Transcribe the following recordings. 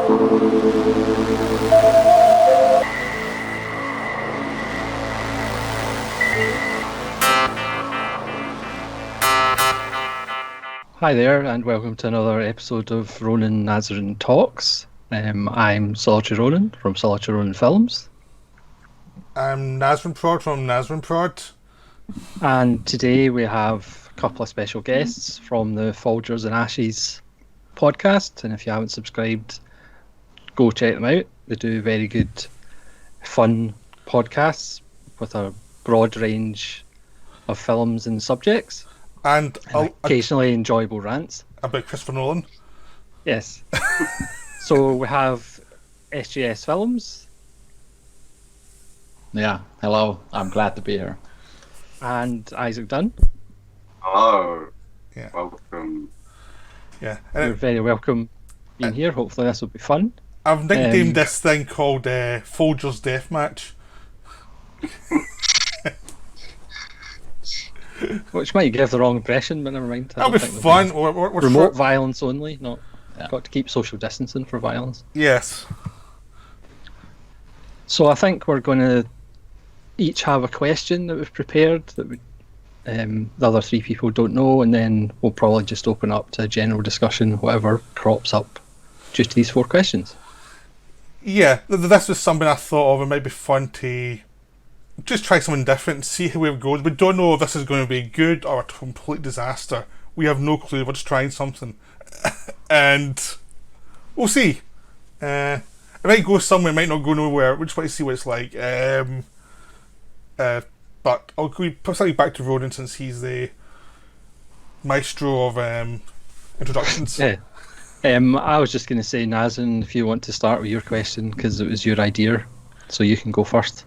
Hi there, and welcome to another episode of Ronan Nazarin Talks. I'm Solitary Ronan from Solitary Ronan Films. I'm Nazrin Prod from Nazrin Prod. And today we have a couple of special guests from the Folgers and Ashes podcast. And if you haven't subscribed, go check them out. They do very good, fun podcasts with a broad range of films and subjects. And occasionally enjoyable rants. About Christopher Nolan. Yes. So we have SGS Films. Yeah, hello. I'm glad to be here. And Isaac Dunn. Hello. Yeah. Welcome. Yeah. You're very welcome being here. Hopefully this will be fun. I've nicknamed this thing called Folgers Deathmatch. Which might give the wrong impression, but never mind. That'll be fun. We're remote violence only, not got to keep social distancing for violence. Yes. So I think we're going to each have a question that we've prepared that the other three people don't know, and then we'll probably just open up to a general discussion, whatever crops up due to these four questions. Yeah, this was something I thought of. It might be fun to just try something different, see how it goes. We don't know if this is going to be good or a complete disaster. We have no clue. We're just trying something. And we'll see. It might go somewhere, it might not go nowhere. We'll just want to see what it's like. But I'll go slightly back to Ronan since he's the maestro of introductions. Yeah. I was just going to say, Nazin, if you want to start with your question, because it was your idea, so you can go first.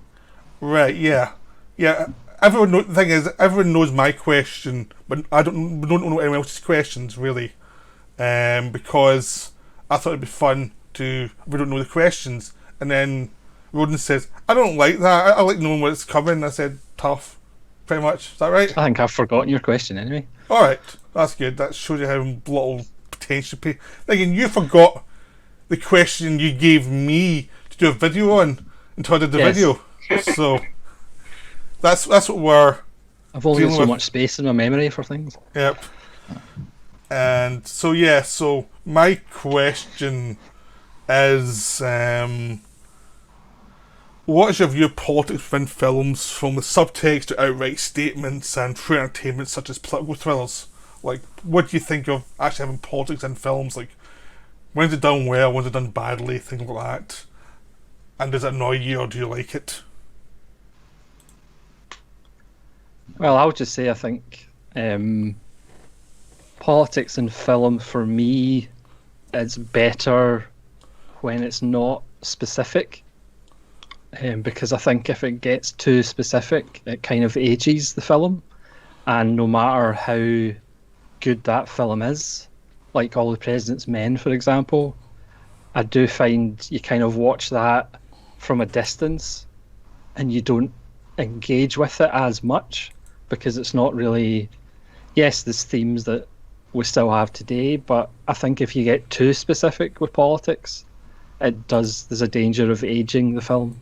Right, yeah. The thing is, everyone knows my question, but I don't know anyone else's questions, really. Because I thought it'd be fun to, if we don't know the questions, and then Roden says, I don't like that, I like knowing what's coming. I said, tough, pretty much. Is that right? I think I've forgotten your question anyway. Alright, that's good. That shows you how little potential. Again, you forgot the question you gave me to do a video on until I did the video. So that's what we're. I've only got so much space in my memory for things. Yep. And so my question is, what is your view of politics within films, from the subtext to outright statements and true entertainment such as political thrillers? Like, what do you think of actually having politics in films? Like, when's it done well, when's it done badly, things like that? And does it annoy you or do you like it? Well, I would just say I think politics in film for me is better when it's not specific, because I think if it gets too specific, it kind of ages the film, and no matter how good that film is, like All the President's Men, for example, I do find you kind of watch that from a distance and you don't engage with it as much, because it's not really, yes, there's themes that we still have today, but I think if you get too specific with politics, there's a danger of aging the film.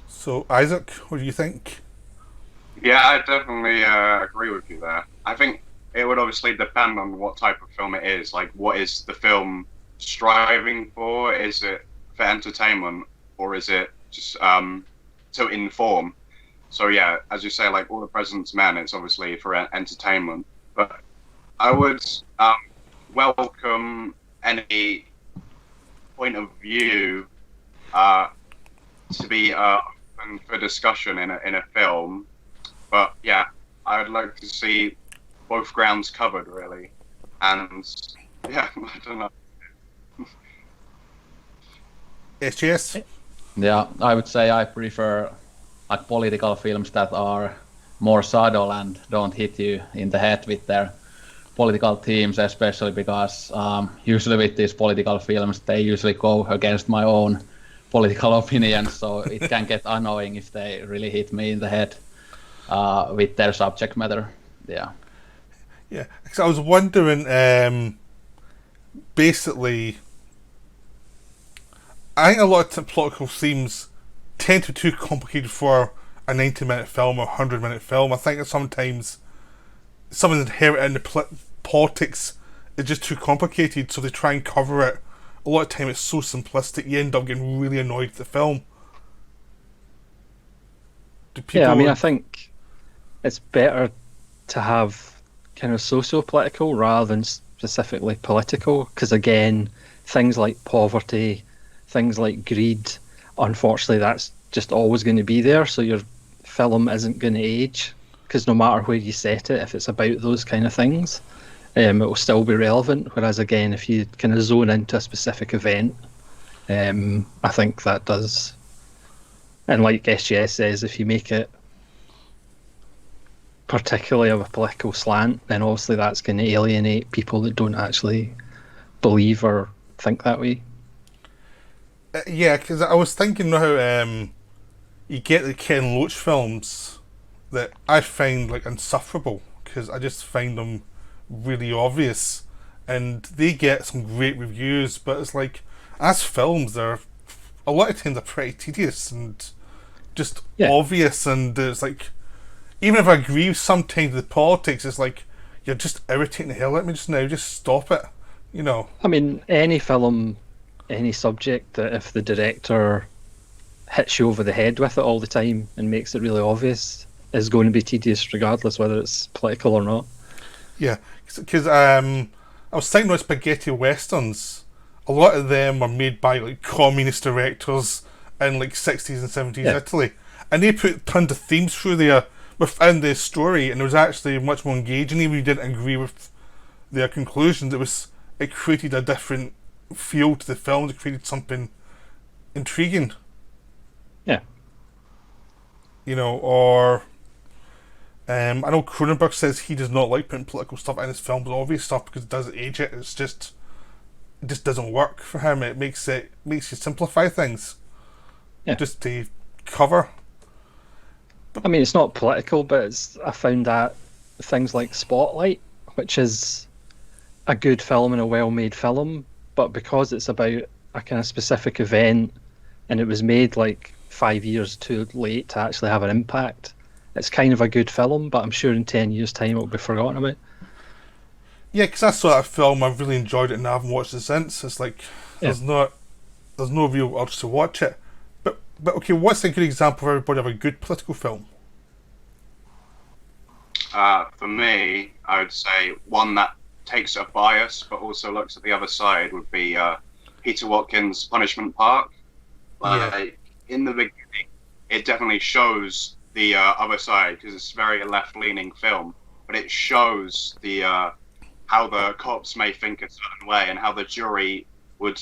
So, Isaac, what do you think? Yeah, I definitely agree with you there. I think it would obviously depend on what type of film it is. Like, what is the film striving for? Is it for entertainment, or is it just to inform? So yeah, as you say, like All the President's Men, it's obviously for entertainment. But I would welcome any point of view to be open for discussion in a film. But yeah, I would like to see both grounds covered, really. And yeah, I don't know. SGS? Yeah, I would say I prefer like political films that are more subtle and don't hit you in the head with their political themes, especially because usually with these political films, they usually go against my own political opinions, so it can get annoying if they really hit me in the head with their subject matter. Yeah. Yeah, because I was wondering, basically, I think a lot of political themes tend to be too complicated for a 90-minute film or 100-minute film. I think that sometimes something's inherent in the politics is just too complicated, so they try and cover it. A lot of time it's so simplistic, you end up getting really annoyed at the film. Yeah, I mean, I think it's better to have kind of socio-political rather than specifically political, because again, things like poverty, things like greed, unfortunately that's just always going to be there, so your film isn't going to age, because no matter where you set it, if it's about those kind of things, it will still be relevant. Whereas again, if you kind of zone into a specific event, I think that does. And like SGS says, if you make it particularly of a political slant, then obviously that's going to alienate people that don't actually believe or think that way. Yeah, because I was thinking how you get the Ken Loach films that I find like insufferable, because I just find them really obvious, and they get some great reviews, but it's like, as films, they're a lot of times they're pretty tedious and just obvious, and it's like, even if I agree with sometimes with politics, it's like, you're just irritating the hell out of me just now, just stop it, you know. I mean, any film, any subject that if the director hits you over the head with it all the time and makes it really obvious is going to be tedious regardless whether it's political or not. Yeah, because I was thinking about spaghetti westerns. A lot of them are made by like communist directors in like 60s and 70s Italy, and they put tons of themes through there within the story, and it was actually much more engaging. Even if you didn't agree with their conclusions, it created a different feel to the film. It created something intriguing. Yeah. You know, or I know Cronenberg says he does not like putting political stuff in his films, obvious stuff, because it doesn't age it. It just doesn't work for him. It makes you simplify things. Yeah. Just to cover. I mean, it's not political, but I found that things like Spotlight, which is a good film and a well-made film, but because it's about a kind of specific event and it was made like 5 years too late to actually have an impact, it's kind of a good film, but I'm sure in 10 years' time it'll be forgotten about. Yeah, because I saw that film, I've really enjoyed it, and I haven't watched it since. It's like, there's no real urge to watch it. But okay, what's a good example of everybody of a good political film? For me, I would say one that takes a bias but also looks at the other side would be Peter Watkins' Punishment Park. In the beginning, it definitely shows the other side, because it's a very left-leaning film, but it shows the how the cops may think a certain way and how the jury would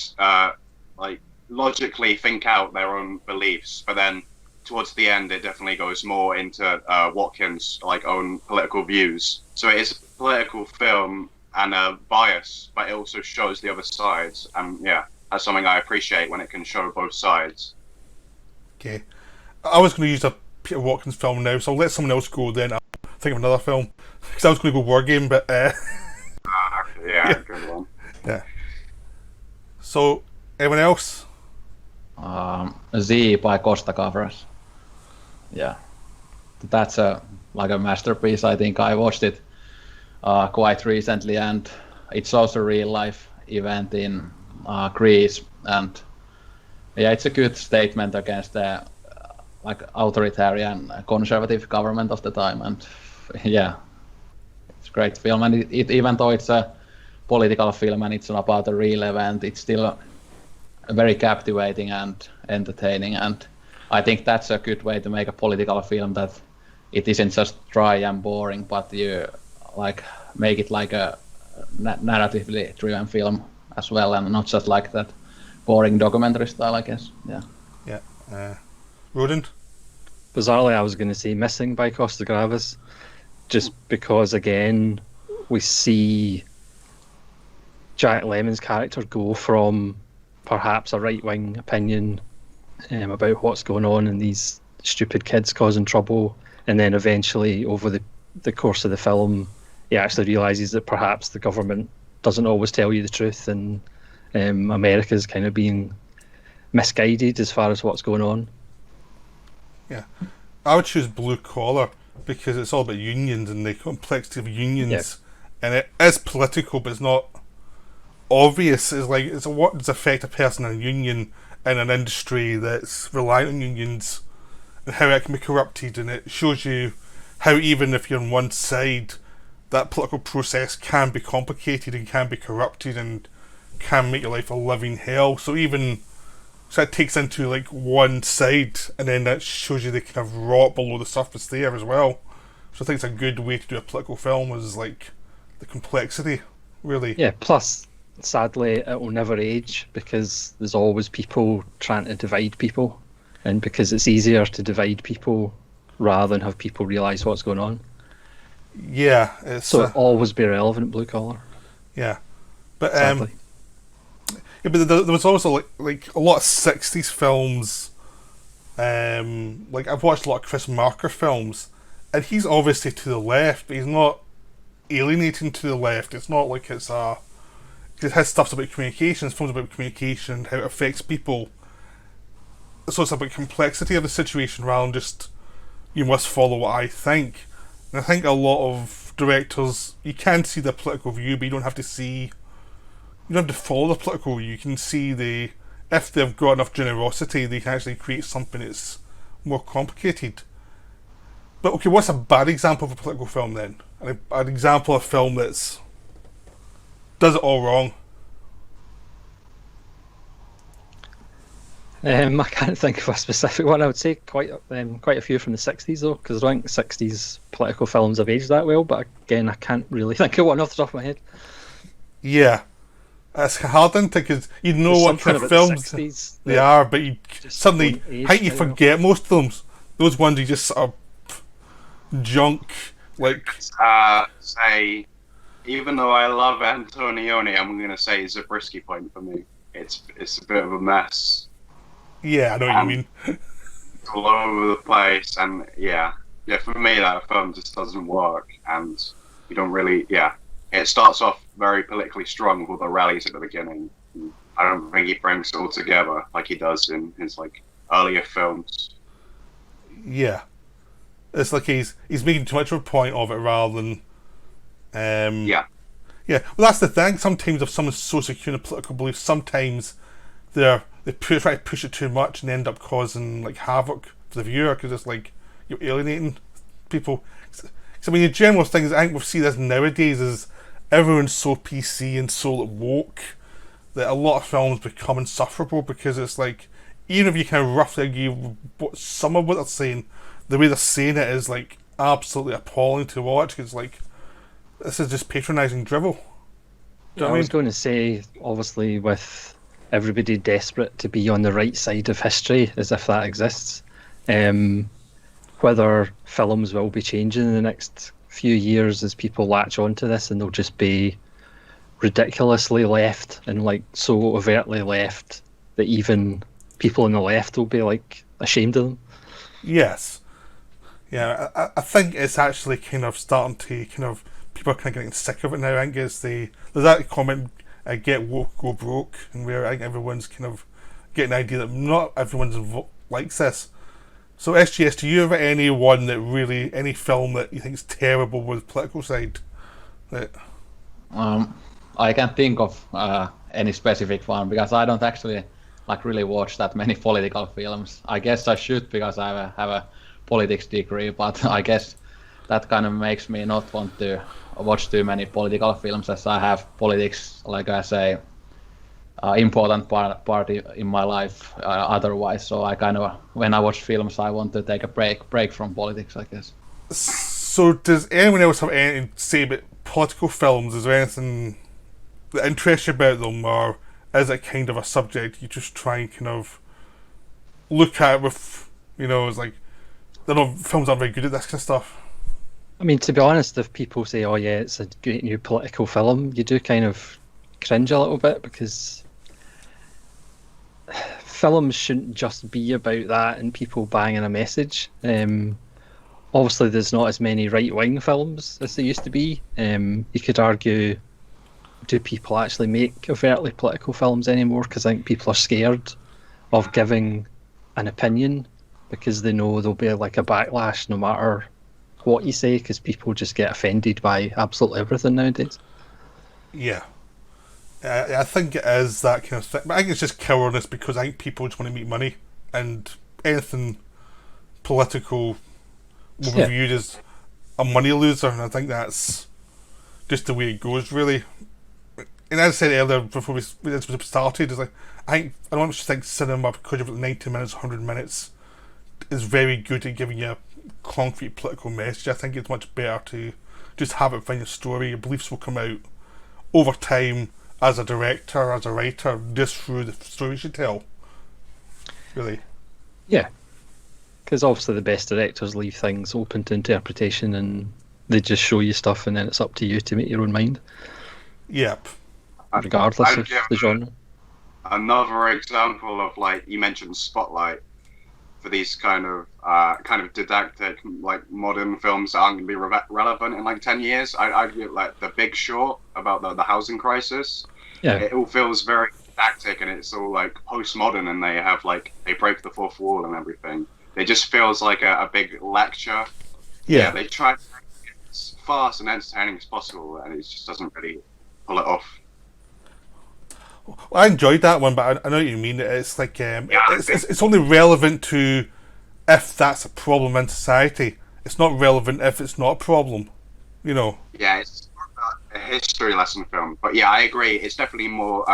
logically think out their own beliefs. But then towards the end, it definitely goes more into Watkins' own political views. So it is a political film and a bias, but it also shows the other sides. And yeah, that's something I appreciate when it can show both sides. Okay, I was going to use a Peter Watkins film now, so I'll let someone else go then. I'll think of another film, because I was going to go War Game, but good one. Yeah. So, anyone else? Z by Costa Gavras. Yeah, that's a masterpiece. I think I watched it quite recently, and it's also a real life event in Greece, and yeah, it's a good statement against the authoritarian conservative government of the time, and yeah, it's a great film. And it even though it's a political film and it's not about a real event, it's still very captivating and entertaining, and I think that's a good way to make a political film, that it isn't just dry and boring, but you make it like a narratively driven film as well, and not just like that boring documentary style, I guess. Yeah. Rodent? Bizarrely, I was going to say Missing by Costa Gavras, just because again we see Jack Lemmon's character go from perhaps a right-wing opinion about what's going on and these stupid kids causing trouble, and then eventually over the course of the film he actually realises that perhaps the government doesn't always tell you the truth, and America's kind of being misguided as far as what's going on. Yeah, I would choose Blue Collar because it's all about unions and the complexity of unions, and it is political, but it's not obvious. It's like what does affect a person in a union in an industry that's reliant on unions, and how it can be corrupted, and it shows you how even if you're on one side, that political process can be complicated and can be corrupted and can make your life a living hell. So it takes into like one side, and then that shows you the kind of rot below the surface there as well. So I think it's a good way to do a political film, is like the complexity, really. Yeah, plus sadly it will never age because there's always people trying to divide people, and because it's easier to divide people rather than have people realise what's going on. Yeah, it's so it'll always be relevant, Blue Collar. Yeah, but sadly. yeah, but there was also like a lot of '60s films. Like I've watched a lot of Chris Marker films, and he's obviously to the left, but he's not alienating to the left. It's not like it's his stuff's about communication. His film's about communication, how it affects people. So it's about complexity of the situation rather than just you must follow what I think. And I think a lot of directors, you can see the political view, but you don't have to follow the political view. You can see if they've got enough generosity, they can actually create something that's more complicated. But okay, what's a bad example of a political film then? An example of a film that's does it all wrong. I can't think of a specific one. I would say quite a few from the '60s though, because I don't think '60s political films have aged that well. But again, I can't really think of one off the top of my head. Yeah, it's hard to because you know There's what kind of films they are, but you suddenly how you forget most of them. Those ones you just sort of junk like. Say, even though I love Antonioni, I'm going to say it's a Zabriskie point for me. It's a bit of a mess. Yeah, I know what you mean. It's all over the place, and yeah, for me that film just doesn't work, and you don't really, it starts off very politically strong with all the rallies at the beginning. I don't think he brings it all together like he does in his like earlier films. Yeah, it's like he's making too much of a point of it rather than. Yeah. Well, that's the thing. Sometimes if someone's so secure in a political belief, sometimes they try to push it too much and end up causing like havoc for the viewer because it's like you're alienating people. So I mean, the general thing is I think we see this nowadays is everyone's so PC and so woke that a lot of films become insufferable because it's like even if you kind of roughly agree with some of what they're saying, the way they're saying it is like absolutely appalling to watch because like this is just patronising drivel. I was going to say, obviously, with everybody desperate to be on the right side of history, as if that exists, whether films will be changing in the next few years as people latch onto this and they'll just be ridiculously left and like so overtly left that even people on the left will be like ashamed of them. Yes. Yeah, I think it's actually kind of starting to kind of people are kind of getting sick of it now. I think there's that comment, get woke, go broke, and where I think everyone's kind of getting the idea that not everyone likes this. So SGS, do you have any film that you think is terrible with the political side? I can't think of any specific one because I don't actually like really watch that many political films. I guess I should because I have a politics degree, but I guess that kind of makes me not want to watch too many political films as I have politics, like I say, important part in my life otherwise. So I kind of, when I watch films, I want to take a break from politics, I guess. So does anyone else have anything to say about political films? Is there anything that interests you about them, or is it kind of a subject you just try and kind of look at with, it's like, I don't know, films aren't very good at this kind of stuff. I mean, to be honest, if people say, oh yeah, it's a great new political film, you do kind of cringe a little bit because films shouldn't just be about that and people banging a message. Obviously, there's not as many right-wing films as there used to be. You could argue do people actually make overtly political films anymore? Because I think people are scared of giving an opinion because they know there'll be like a backlash no matter what you say, because people just get offended by absolutely everything nowadays. Yeah. I think it is that kind of thing. But I think it's just cowardice because I think people just want to make money, and anything political will be Yeah. viewed as a money loser, and I think that's just the way it goes, really. And as I said earlier, before we started, is like I don't just think cinema, because you've got 90 minutes, 100 minutes, is very good at giving you a concrete political message. I think it's much better to just have it within your story. Your beliefs will come out over time as a director, as a writer, just through the stories you tell. Really. Yeah. Because obviously the best directors leave things open to interpretation and they just show you stuff and then it's up to you to make your own mind, Yep. regardless I'd of give the genre. another example of, like, you mentioned Spotlight, for these kind of didactic, like, modern films that aren't going to be relevant in like 10 years. I'd give, like, The Big Short about the housing crisis. Yeah. It all feels very didactic and it's all like postmodern, and they break the fourth wall and everything. It just feels like a big lecture. Yeah. They try to make it as fast and entertaining as possible, and it just doesn't really pull it off. Well, I enjoyed that one, but I know what you mean. It's like Yeah, it's only relevant to if that's a problem in society. It's not relevant if it's not a problem. You know. Yeah, it's a history lesson film. But yeah, I agree. It's definitely more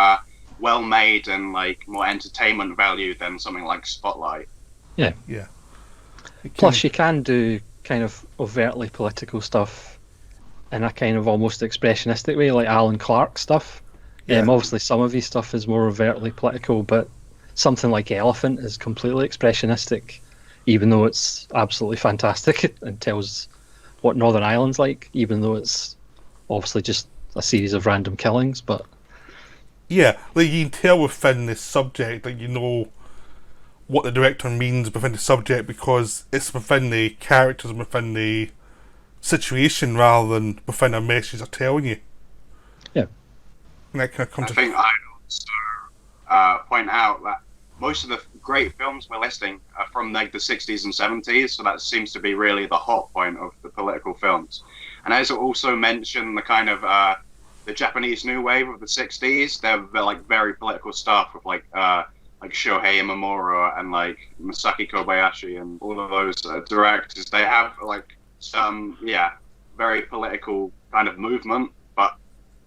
well made and like more entertainment value than something like Spotlight. Yeah. Yeah. Plus, you can do kind of overtly political stuff in a kind of almost expressionistic way, like Alan Clark stuff. Yeah. Obviously, some of his stuff is more overtly political, but something like Elephant is completely expressionistic, even though it's absolutely fantastic and tells what Northern Ireland's like, even though it's obviously just a series of random killings. But Yeah, like you can tell within the subject, like you know what the director means within the subject because it's within the characters and within the situation rather than within a message they're telling you. yeah, And that kind of comes I think I'd also point out that most of the great films we're listing are from like the 60s and 70s, so that seems to be really the hot point of the political films. And as I also mentioned, the kind of the Japanese new wave of the 60s, they're like very political stuff with like Shohei Imamura and like Masaki Kobayashi and all of those directors. They have like some very political kind of movement. But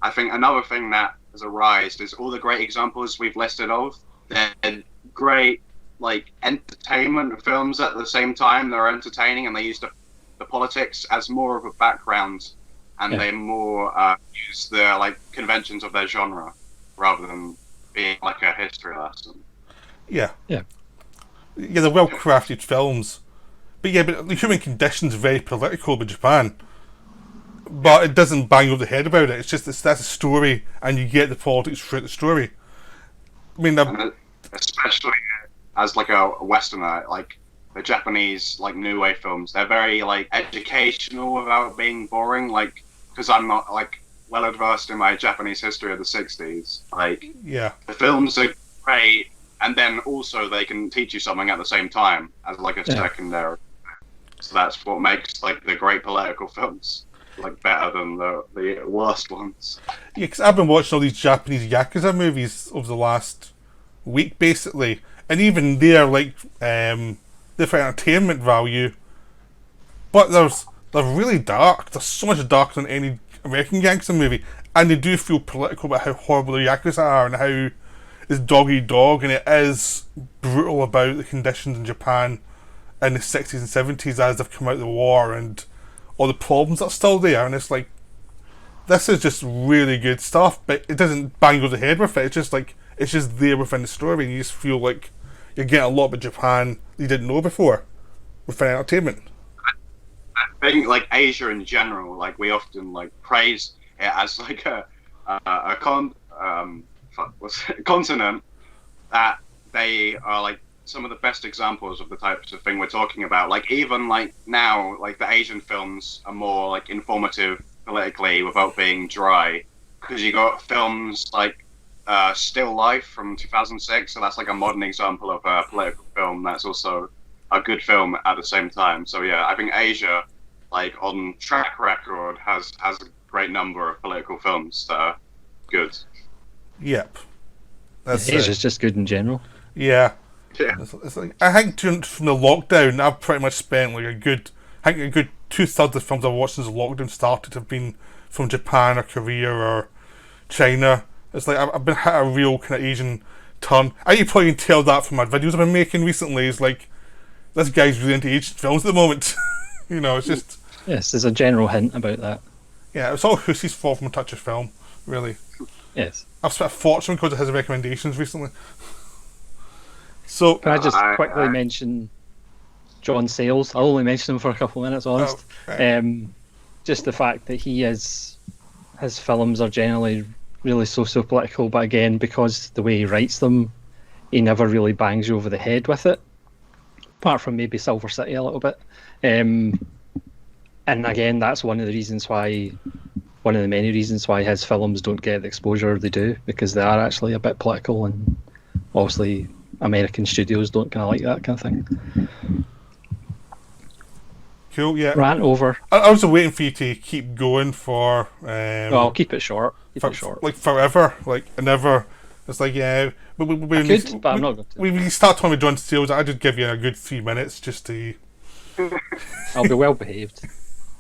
I think another thing that has arisen is all the great examples we've listed of. They're great like entertainment films at the same time. They're entertaining and they use the politics as more of a background, and they more use the like conventions of their genre rather than being like a history lesson. Yeah, yeah, they're well crafted films. But the human condition's very political with Japan. But it doesn't bang over the head about it. It's just that's a story, and you get the politics through the story. I mean, and especially as like a Westerner, like the Japanese like new wave films, they're very like educational without being boring. Like, because I'm not like well adversed in my Japanese history of the 60s. Like, yeah, the films are great, and then also they can teach you something at the same time as like a secondary. So that's what makes like the great political films like better than the worst ones. yeah. Because I've been watching all these Japanese yakuza movies over the last week, basically, and even they're like they're for entertainment value, but they're really dark. They're so much darker than any American gangster movie, and they do feel political about how horrible the yakuza are and how it's dog eat dog, and it is brutal about the conditions in Japan in the 60s and 70s as they've come out of the war and all the problems that are still there. And it's like, this is just really good stuff, but it doesn't bang over the head with it. It's just like, it's just there within the story, and you just feel like you're getting a lot about Japan you didn't know before within entertainment. I think like Asia in general, like we often like praise it as like a continent that they are like some of the best examples of the types of thing we're talking about. Like even like now, like the Asian films are more like informative politically without being dry. because you got films like Still Life from 2006, so that's like a modern example of a political film that's also a good film at the same time. So yeah, I think Asia, like on track record, has a great number of political films that are good. Yep. That's Asia's just good in general. Yeah. Yeah. It's like, I think from the lockdown, I've pretty much spent like a good 2/3 of the films I've watched since the lockdown started have been from Japan or Korea or China. It's like I've been hit a real kind of Asian turn. I you probably can tell that from my videos I've been making recently. It's like this guy's really into Asian films at the moment. It's just Yes, there's a general hint about that. yeah. It's all Hussy's fault from a touch of film, really. Yes. I've spent a fortune because of his recommendations recently. So Can I just quickly mention John Sayles? I'll only mention him for a couple of minutes, honest. right. Just the fact that his films are generally really socio-political, but again, because the way he writes them, he never really bangs you over the head with it, apart from maybe Silver City a little bit. And again, that's one of the many reasons why his films don't get the exposure they do, because they are actually a bit political, and obviously American studios don't kind of like that kind of thing. Cool, yeah. Rant over. I was waiting for you to keep going for. I'll keep it short. Like forever, like never. It's like yeah, but I'm not going to. We start talking with John Steele. I just give you a good 3 minutes just to. I'll be well behaved.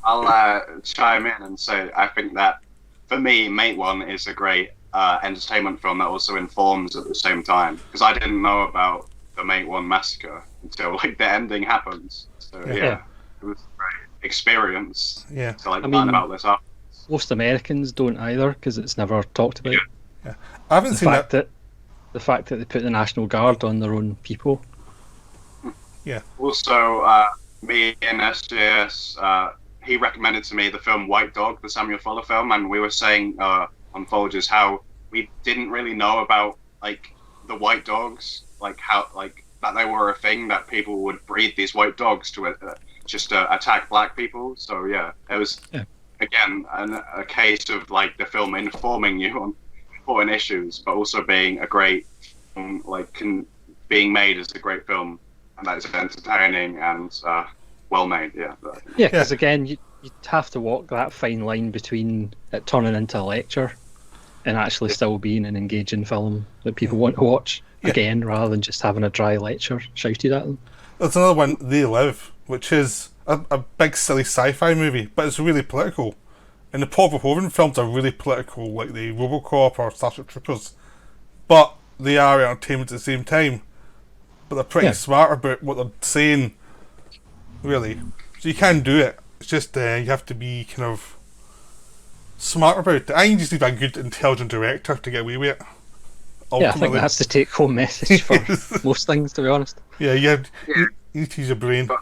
I'll chime in and say I think that for me, Mate One is a great entertainment film that also informs at the same time, because I didn't know about the Mate One massacre until like the ending happens. So yeah. It was a great experience. Yeah. To learn about this after. Most Americans don't either, because it's never talked about. Yeah. I haven't seen that. The fact that they put the National Guard on their own people. Yeah. Also, me and SJS, he recommended to me the film White Dog, the Samuel Fuller film, and we were saying on Folgers how we didn't really know about like the white dogs, like how like that they were a thing, that people would breed these white dogs to just attack black people. So yeah, it was again a case of like the film informing you on important issues, but also being a great being made as a great film, and that is entertaining and well made. Yeah, because again, you have to walk that fine line between it turning into a lecture and actually still being an engaging film that people want to watch again, rather than just having a dry lecture shouted at them. There's another one, They Live, which is a big silly sci-fi movie, but it's really political. And the Paul Verhoeven films are really political, like the RoboCop or Starship Troopers, but they are entertainment at the same time. But they're pretty smart about what they're saying, really. So you can do it. It's just you have to be kind of smart about it. I think you just need a good, intelligent director to get away with it. Ultimately. Yeah, I think that's the take-home message for most things, to be honest. Yeah, you need to use your brain. But,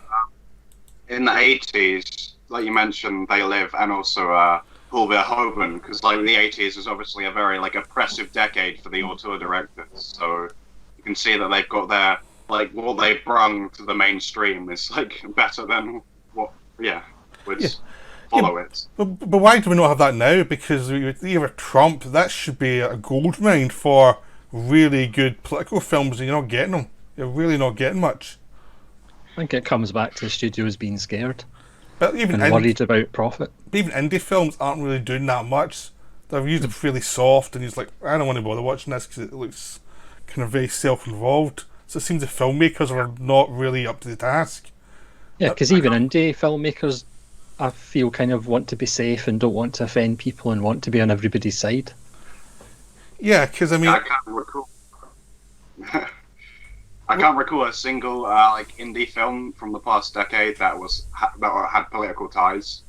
in the 80s, like you mentioned, They Live, and also Paul Verhoeven, because like the 80s was obviously a very like oppressive decade for the auteur directors. So you can see that they've got their like what they brung to the mainstream is like better than what would follow it. But why do we not have that now? Because either Trump, that should be a gold mine for really good political films, and you're not getting them. You're really not getting much. I think it comes back to the studios being scared But even and worried about profit. Even indie films aren't really doing that much. They're usually really soft, and he's like, I don't want to bother watching this because it looks kind of very self-involved. So it seems the filmmakers are not really up to the task. Yeah, because even indie filmmakers, I feel, kind of want to be safe and don't want to offend people and want to be on everybody's side. Yeah, because I mean, I can't recall. I can't recall a single like indie film from the past decade that had political ties.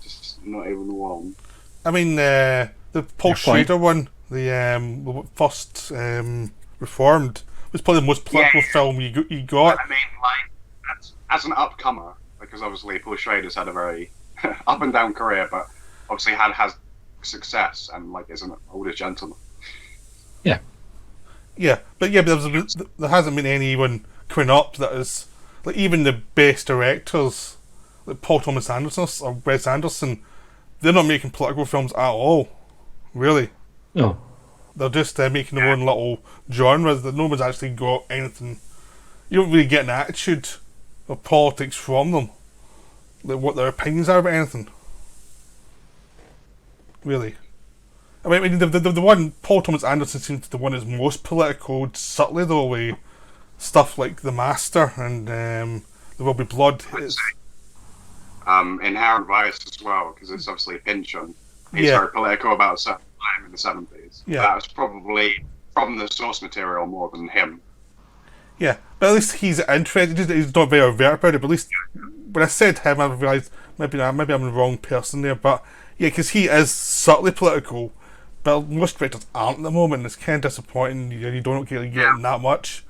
Just not even one. I mean, the Paul Schrader one, the first Reformed, was probably the most political film you got. I mean, like as an upcomer, because obviously Paul Schrader's had a very up and down career, but obviously has success and like is an older gentleman. But there hasn't been anyone coming up that is like even the best directors, like Paul Thomas Anderson or Wes Anderson. They're not making political films at all. Really. Oh, They're just making their own little genres that no one's actually got anything. You don't really get an attitude or politics from them. Like what their opinions are about anything. Really. I mean, the one, Paul Thomas Anderson seems to be the one that's most political, subtly though, with stuff like The Master and There Will Be Blood. Inherent Vice as well, because it's obviously Pynchon. He's Yeah. very political about a certain time in the 70s. Yeah. That was probably from the source material more than him. Yeah, but at least he's interested. He's not very overt about it. But at least when I said him, I realised maybe I'm the wrong person there. But yeah, because he is subtly political, but most directors aren't at the moment. It's kind of disappointing. You don't really get that much.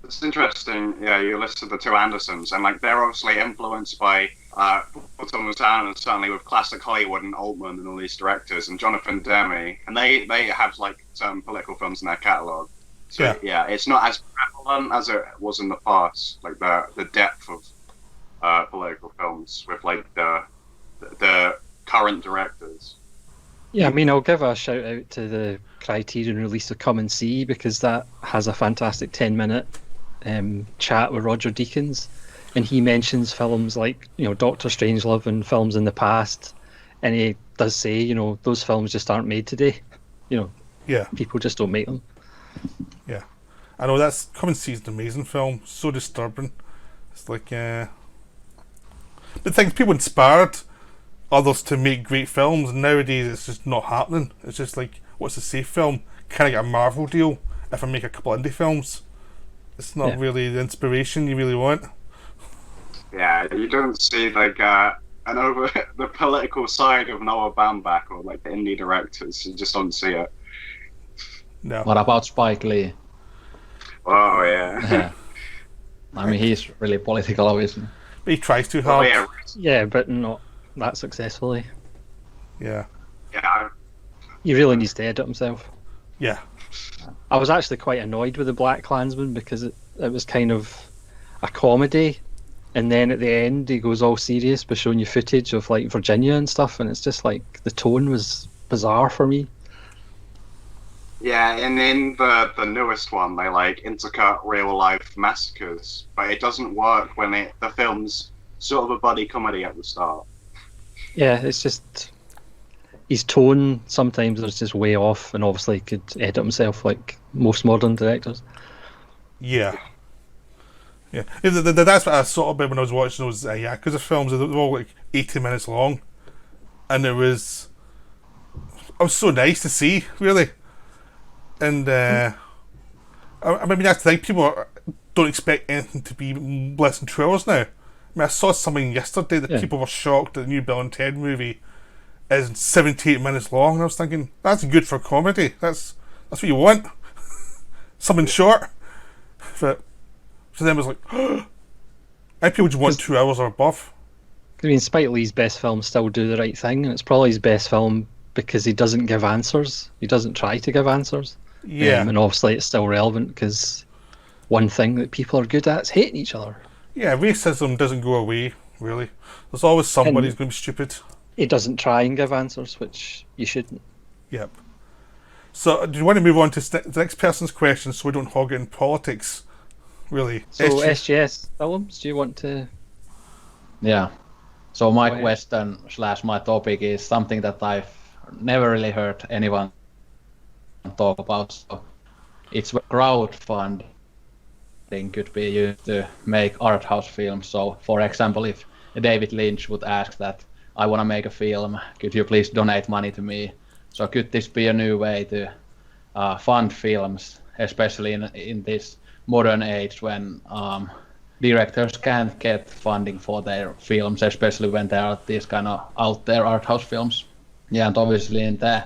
It's interesting, yeah, you listen to the two Andersons, and like they're obviously influenced by Paul Thomas Anderson, certainly with classic Hollywood and Altman and all these directors, and Jonathan Demme, and they have like some political films in their catalogue. So yeah, it's not as prevalent as it was in the past, like the depth of political films with like the current directors. yeah. I mean, I'll give a shout out to the Criterion release of Come and See, because that has a fantastic 10-minute chat with Roger Deakins, and he mentions films like Doctor Strangelove and films in the past, and he does say those films just aren't made today. Yeah, People just don't make them. yeah. I know that's Come and See is an amazing film. So disturbing. It's like, but things people inspired others to make great films, and nowadays it's just not happening. It's just like, what's a safe film? Can I get a Marvel deal if I make a couple indie films? It's not really the inspiration you really want. Yeah, you don't see like the political side of Noah Baumbach or like the indie directors. You just don't see it. No. What about Spike Lee? Oh yeah. Yeah. I mean, he's really political, obviously. But he tries too Oh hard. yeah. Yeah, but not that successfully. Yeah. Yeah. He really needs to edit himself. Yeah. I was actually quite annoyed with the Black Klansman because it was kind of a comedy, and then at the end he goes all serious by showing you footage of like Virginia and stuff, and it's just like the tone was bizarre for me. Yeah, and in the newest one, they like intercut real life massacres, but it doesn't work when the film's sort of a buddy comedy at the start. Yeah, it's just his tone sometimes is just way off, and obviously he could edit himself like most modern directors. Yeah. Yeah. That's what I saw about when I was watching those Yakuza films. They were all like 80 minutes long. And it was so nice to see, really. And I mean, that's the thing. People don't expect anything to be less than 2 hours now. I mean, I saw something yesterday that people were shocked that the new Bill and Ted movie is 78 minutes long. And I was thinking, that's good for comedy. That's what you want. Something short. But so then it was like, I people just want 2 hours or above. I mean, Spike Lee's best films still do the right thing, and it's probably his best film because he doesn't give answers. He doesn't try to give answers. Yeah. And obviously it's still relevant because one thing that people are good at is hating each other. Yeah, racism doesn't go away, really. There's always somebody who's going to be stupid. He doesn't try and give answers, which you shouldn't. Yep. So, do you want to move on to the next person's question so we don't hog it in politics? Really. So, SGS films, do you want to... Yeah. So my question / my topic is something that I've never really heard anyone talk about. So it's crowdfunding could be used to make art house films. So, for example, if David Lynch would ask that, I want to make a film, could you please donate money to me? So could this be a new way to fund films, especially in this modern age when directors can't get funding for their films, especially when there are these kind of out there art house films. Yeah, and obviously in the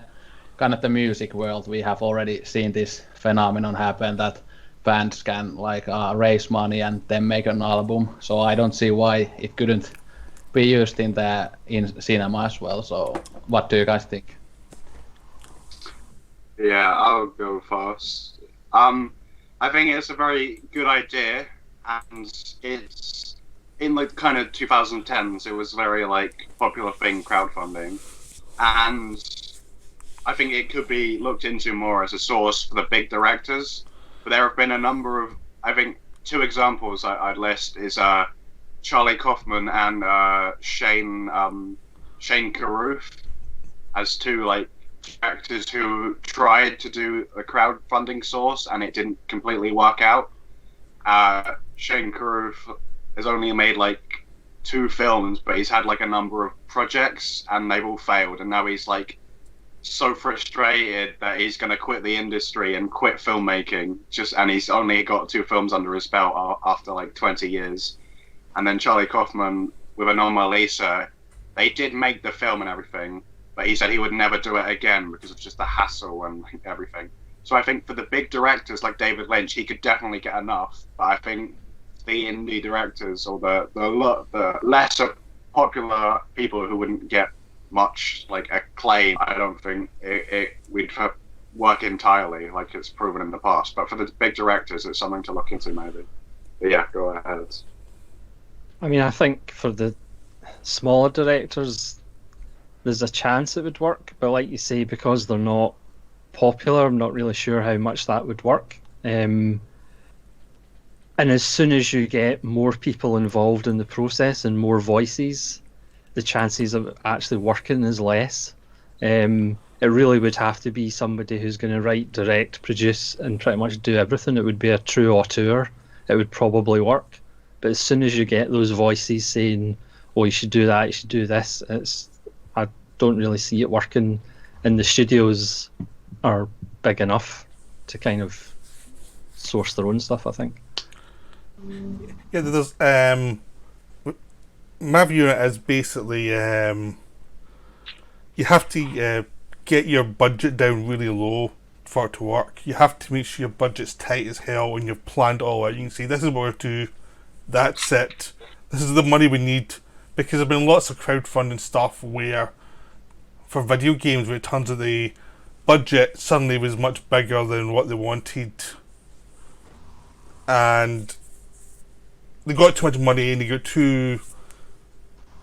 kind of the music world, we have already seen this phenomenon happen that bands can like raise money and then make an album. So I don't see why it couldn't be used in cinema as well. So what do you guys think? Yeah, I'll go first. I think it's a very good idea, and it's in like kind of 2010s. It was very like popular thing, crowdfunding, and I think it could be looked into more as a source for the big directors. But there have been a number of, I think, two examples I'd list is Charlie Kaufman and Shane Carruth as two like actors who tried to do a crowdfunding source and it didn't completely work out. Shane Carruth has only made like 2 films, but he's had like a number of projects and they've all failed. And now he's like so frustrated that he's going to quit the industry and quit filmmaking. And he's only got 2 films under his belt after like 20 years. And then Charlie Kaufman with Anomalisa, they did make the film and everything, but he said he would never do it again because of just the hassle and everything. So I think for the big directors like David Lynch, he could definitely get enough. But I think the indie directors or the lesser popular people who wouldn't get much like acclaim, I don't think it would work entirely like it's proven in the past. But for the big directors, it's something to look into maybe. But yeah, go ahead. I mean, I think for the smaller directors, there's a chance it would work, but like you say, because they're not popular, I'm not really sure how much that would work. And as soon as you get more people involved in the process and more voices, the chances of actually working is less. It really would have to be somebody who's going to write, direct, produce, and pretty much do everything. It would be a true auteur. It would probably work. But as soon as you get those voices saying, "Oh, you should do that, you should do this," I don't really see it working. And the studios are big enough to kind of source their own stuff, I think. Yeah, there's my view on it is basically you have to get your budget down really low for it to work. You have to make sure your budget's tight as hell and you've planned it all out. You can say, this is what we're to do, that's it. This is the money we need. Because there have been lots of crowdfunding stuff where, for video games, where it turns out the budget suddenly was much bigger than what they wanted. And they got too much money and they got too...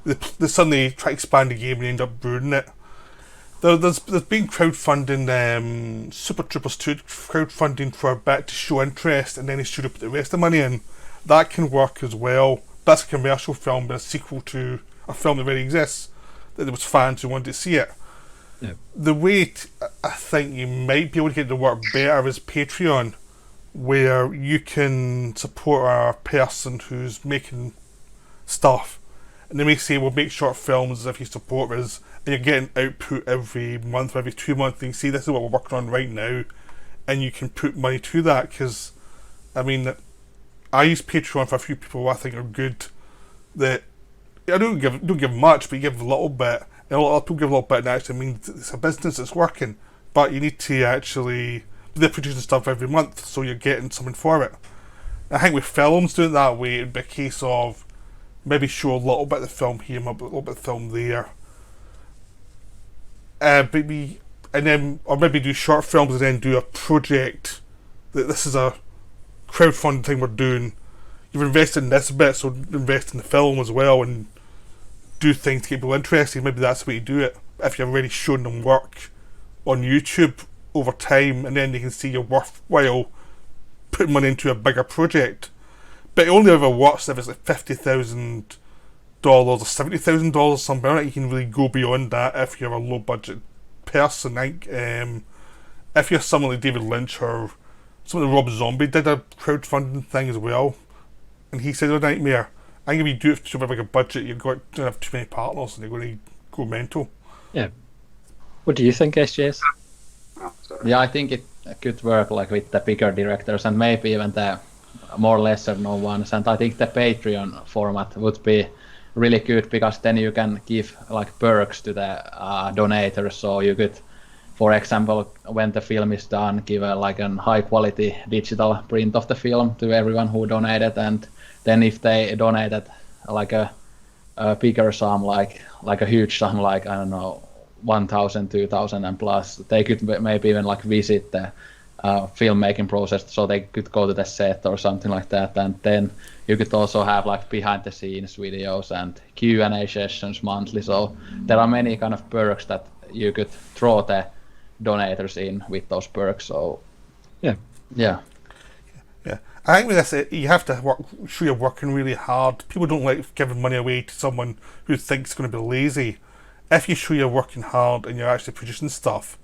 They suddenly try to expand the game and end up ruining it. There's been crowdfunding, Super Troopers 2 crowdfunding for a bit to show interest, and then they should have put the rest of the money in. That can work as well. That's a commercial film, but a sequel to a film that already exists, that there was fans who wanted to see it. Yeah. The way I think you might be able to get it to work better is Patreon, where you can support a person who's making stuff. And they may say, we'll make short films if you support us, and you're getting output every month or every 2 months, and you see, this is what we're working on right now, and you can put money to that, because, I mean, I use Patreon for a few people who I think are good, that I don't give much, but you give a little bit, and a lot of people give a little bit, and actually means it's a business that's working, but you need to actually, they're producing stuff every month, so you're getting something for it. I think with films doing it that way, it'd be a case of, maybe show a little bit of the film here, a little bit of the film there. Maybe do short films and then do a project that this is a crowdfunding thing we're doing. You've invested in this bit, so invest in the film as well and do things to keep people interested. Maybe that's the way to do it. If you've already shown them work on YouTube over time, and then they can see you're worthwhile putting money into a bigger project. But it only ever works if it's like $50,000 or $70,000 something. I don't think you can really go beyond that if you're a low budget person. I think if you're someone like David Lynch or someone like Rob Zombie did a crowdfunding thing as well, and he said, "Oh, nightmare." I think if you do it to a bigger budget, you've got to have too many partners and they're going to go mental. Yeah. What do you think, SJS? Yeah, I think it could work like with the bigger directors and maybe even the more lesser known ones, and I think the Patreon format would be really good because then you can give like perks to the donators. So you could, for example, when the film is done, give a high quality digital print of the film to everyone who donated, and then if they donated like a bigger sum, like a huge sum, like I don't know, 1,000, 2,000 and plus, they could maybe even visit the filmmaking process, so they could go to the set or something like that, and then you could also have behind the scenes videos and Q&A sessions monthly. So there are many kind of perks that you could throw the donators in with those perks. So Yeah. yeah. Yeah, I think with this, you have to show you're working really hard. People don't like giving money away to someone who thinks it's going to be lazy. If you show you're working hard and you're actually producing stuff,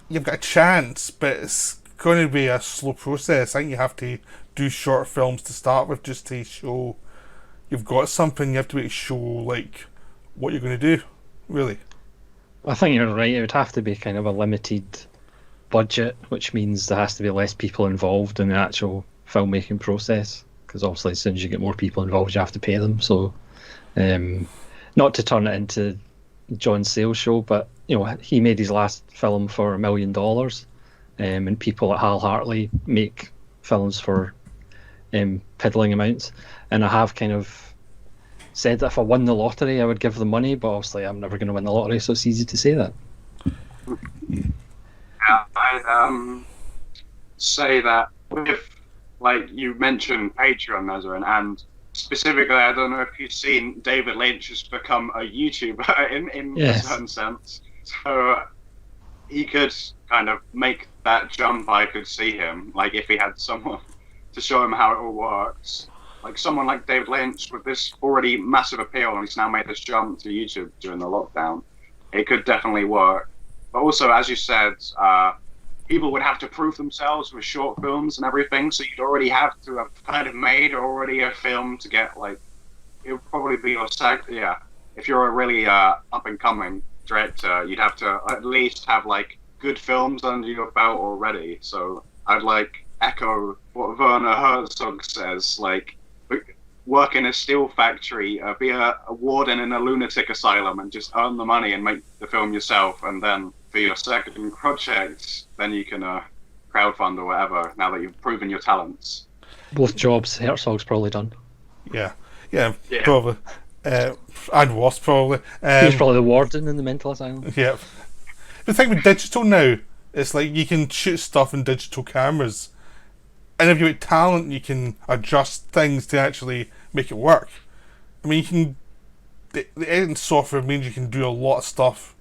you've got a chance, but it's going to be a slow process. I think you have to do short films to start with just to show you've got something. You have to be able to show like what you're going to do, really. I think you're right. It would have to be kind of a limited budget, which means there has to be less people involved in the actual filmmaking process. Because obviously, as soon as you get more people involved, you have to pay them. So, not to turn it into John Sayles' show, but he made his last film for $1 million, and people at Hal Hartley make films for piddling amounts. And I have kind of said that if I won the lottery, I would give them money, but obviously, I'm never going to win the lottery, so it's easy to say that. I'd say that with, like you mentioned, Patreon, Nazarene, and specifically, I don't know if you've seen David Lynch has become a YouTuber in Yes. a certain sense. So he could kind of make that jump. I could see him, like if he had someone to show him how it all works. Like someone like David Lynch with this already massive appeal, and he's now made this jump to YouTube during the lockdown. It could definitely work. But also, as you said, people would have to prove themselves with short films and everything, so you'd already have to have kind of made already a film to get, like, it would probably be your if you're a really up-and-coming director, you'd have to at least have, like, good films under your belt already. So I'd, like, echo what Werner Herzog says, like, work in a steel factory, be a warden in a lunatic asylum and just earn the money and make the film yourself, and then for your second project, then you can crowdfund or whatever, now that you've proven your talents. Both jobs Herzog's probably done. Yeah, Yeah. probably. And was probably. He's probably the warden in the mental asylum. Yeah. The thing with digital now, it's like you can shoot stuff in digital cameras, and if you have talent, you can adjust things to actually make it work. I mean, you can. The editing software means you can do a lot of stuff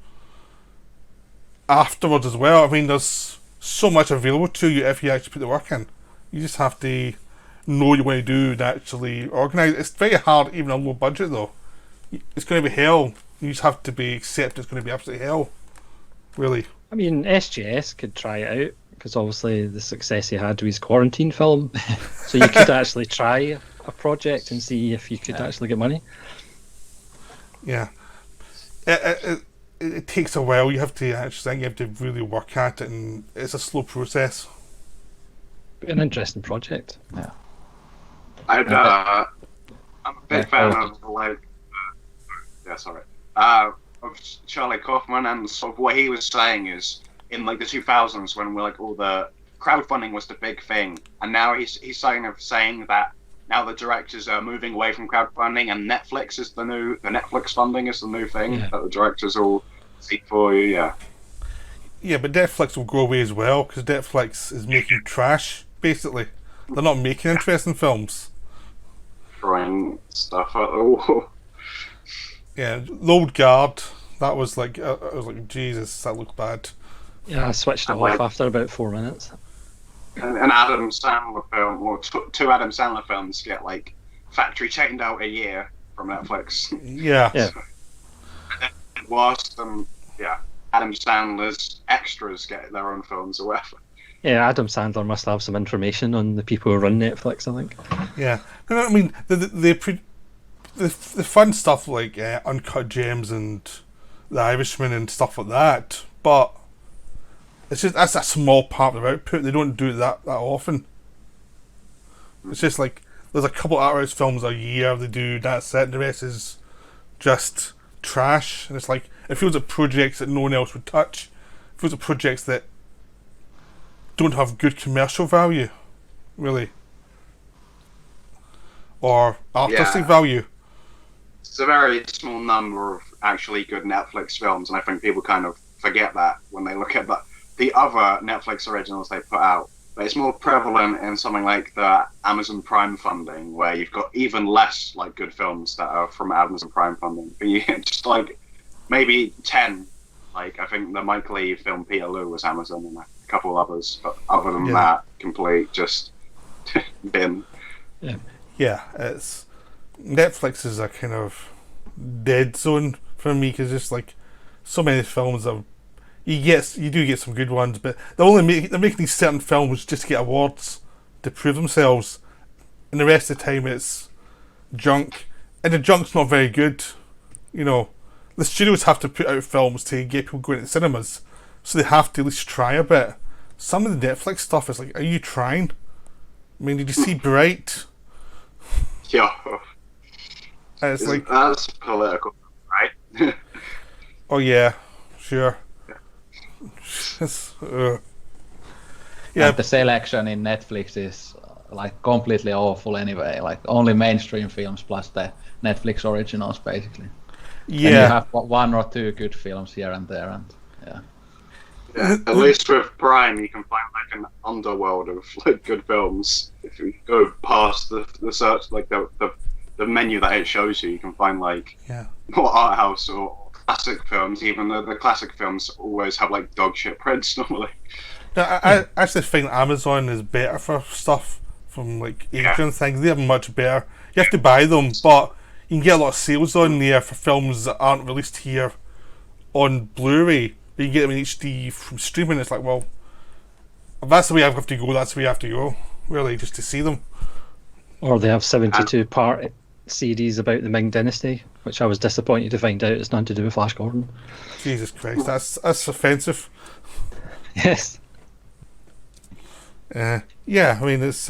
afterwards as well. I mean, there's so much available to you if you actually put the work in. You just have to know what you want to do and actually organise. It's very hard, even on low budget though. It's going to be hell. You just have to accept it's going to be absolutely hell. Really. I mean, SGS could try it out, because obviously the success he had with his quarantine film. So you could actually try a project and see if you could actually get money. Yeah. It takes a while. You have to really work at it, and it's a slow process. But an interesting project. Yeah. I'm a big fan of, like, of Charlie Kaufman, and sort of what he was saying is in like the 2000s when like all the crowdfunding was the big thing, and now he's saying that now the directors are moving away from crowdfunding, and Netflix is the Netflix funding is the new thing that the directors all seek for you. Yeah, but Netflix will go away as well, because Netflix is making trash, basically. They're not making interesting films. Throwing stuff at the wall. Yeah, The Old Guard, that was like, I was like, Jesus, that looked bad. Yeah, I switched it off after about 4 minutes. An Adam Sandler film, or two Adam Sandler films get like factory chained out a year from Netflix. Yeah. Whilst Adam Sandler's extras get their own films or whatever. Yeah, Adam Sandler must have some information on the people who run Netflix, I think. Yeah. I mean, the fun stuff like Uncut Gems and The Irishman and stuff like that, but it's just that's a small part of their output. They don't do that often. It's just like there's a couple of arthouse films a year they do, that's it, and the rest is just trash. And it's like it feels like projects that no one else would touch. It feels like projects that don't have good commercial value, really, or artistic value. It's a very small number of actually good Netflix films, and I think people kind of forget that when they look at the other Netflix originals they put out. But it's more prevalent in something like the Amazon Prime funding, where you've got even less like good films that are from Amazon Prime funding. But you just like maybe 10 Like I think the Mike Leigh film Peterloo was Amazon and a couple others, but other than Yeah. that, complete just bin. Yeah, it's Netflix is a kind of dead zone for me because just like so many films that you do get some good ones, but they're making these certain films just to get awards to prove themselves, and the rest of the time it's junk, and the junk's not very good. You know, the studios have to put out films to get people going to the cinemas, so they have to at least try a bit. Some of the Netflix stuff is like, are you trying? I mean, did you see Bright? Yeah, And it's like, that's political, right? oh yeah, sure. It's, yeah, And the selection in Netflix is like completely awful anyway. Like only mainstream films plus the Netflix originals basically. And you yeah. have one or two good films here and there, and yeah. Yeah, at least with Prime, you can find like an underworld of like good films. If you go past the search, like the menu that it shows you, you can find like Yeah. more art house or classic films. Even though the classic films always have like dog shit prints normally. No, I actually think Amazon is better for stuff from like Asian things. They're much better. You have to buy them, but you can get a lot of sales on there for films that aren't released here on Blu-ray. But you get them in HD from streaming. It's like, well, if that's the way I have to go, that's the way I have to go. Really, just to see them. Or they have 72-part series about the Ming Dynasty, which I was disappointed to find out it's nothing to do with Flash Gordon. Jesus Christ, that's offensive. Yes. Yeah, I mean it's.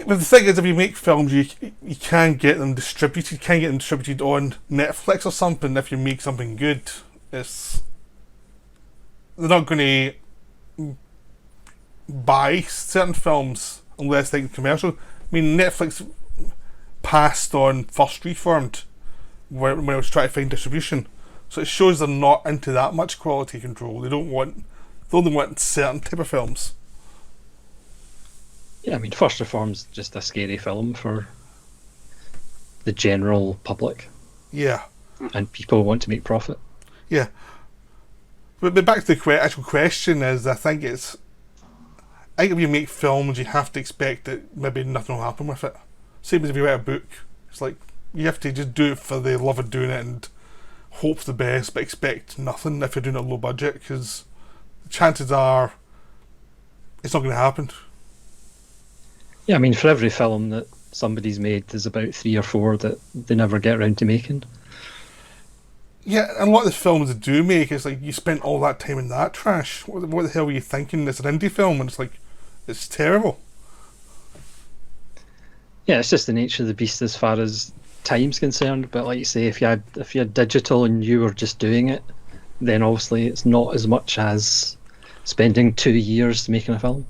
But the thing is, if you make films, you can get them distributed. You can get them distributed on Netflix or something. If you make something good, they're not going to buy certain films unless they're commercial. I mean, Netflix passed on First Reformed when I was trying to find distribution, so it shows they're not into that much quality control. They only want certain type of films. Yeah, I mean, First Reform's just a scary film for the general public, Yeah. and people want to make profit. Yeah. But back to the actual question is, I think if you make films, you have to expect that maybe nothing will happen with it. Same as if you write a book. It's like, you have to just do it for the love of doing it and hope for the best, but expect nothing if you're doing it low budget, because chances are it's not going to happen. Yeah, I mean, for every film that somebody's made, there's about 3 or 4 that they never get around to making. Yeah, and a lot of the films they do make, it's like, you spent all that time in that trash. What the hell were you thinking? It's an indie film, and it's like, it's terrible. Yeah, it's just the nature of the beast as far as time's concerned. But like you say, if you had digital and you were just doing it, then obviously it's not as much as spending 2 years making a film,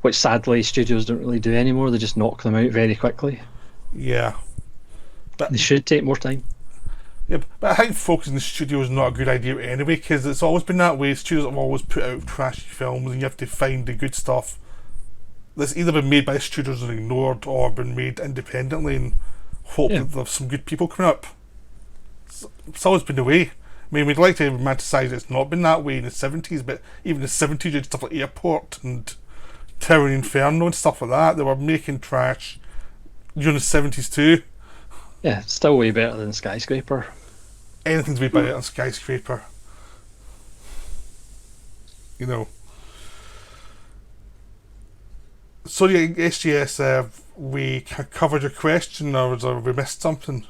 which sadly studios don't really do anymore. They just knock them out very quickly. Yeah. They should take more time. Yeah, but I think focusing the studio is not a good idea anyway, because it's always been that way. Studios have always put out trashy films, and you have to find the good stuff that's either been made by studios and ignored, or been made independently, and hope that there's some good people coming up. It's always been the way. I mean, we'd like to romanticise it's not been that way in the 70s, but even the 70s, you had stuff like Airport and Towering Inferno and stuff like that. They were making trash during the 70s too. Yeah, it's still way better than Skyscraper. Anything's way better than Skyscraper. You know. So yeah, SGS, we covered your question, or have we missed something?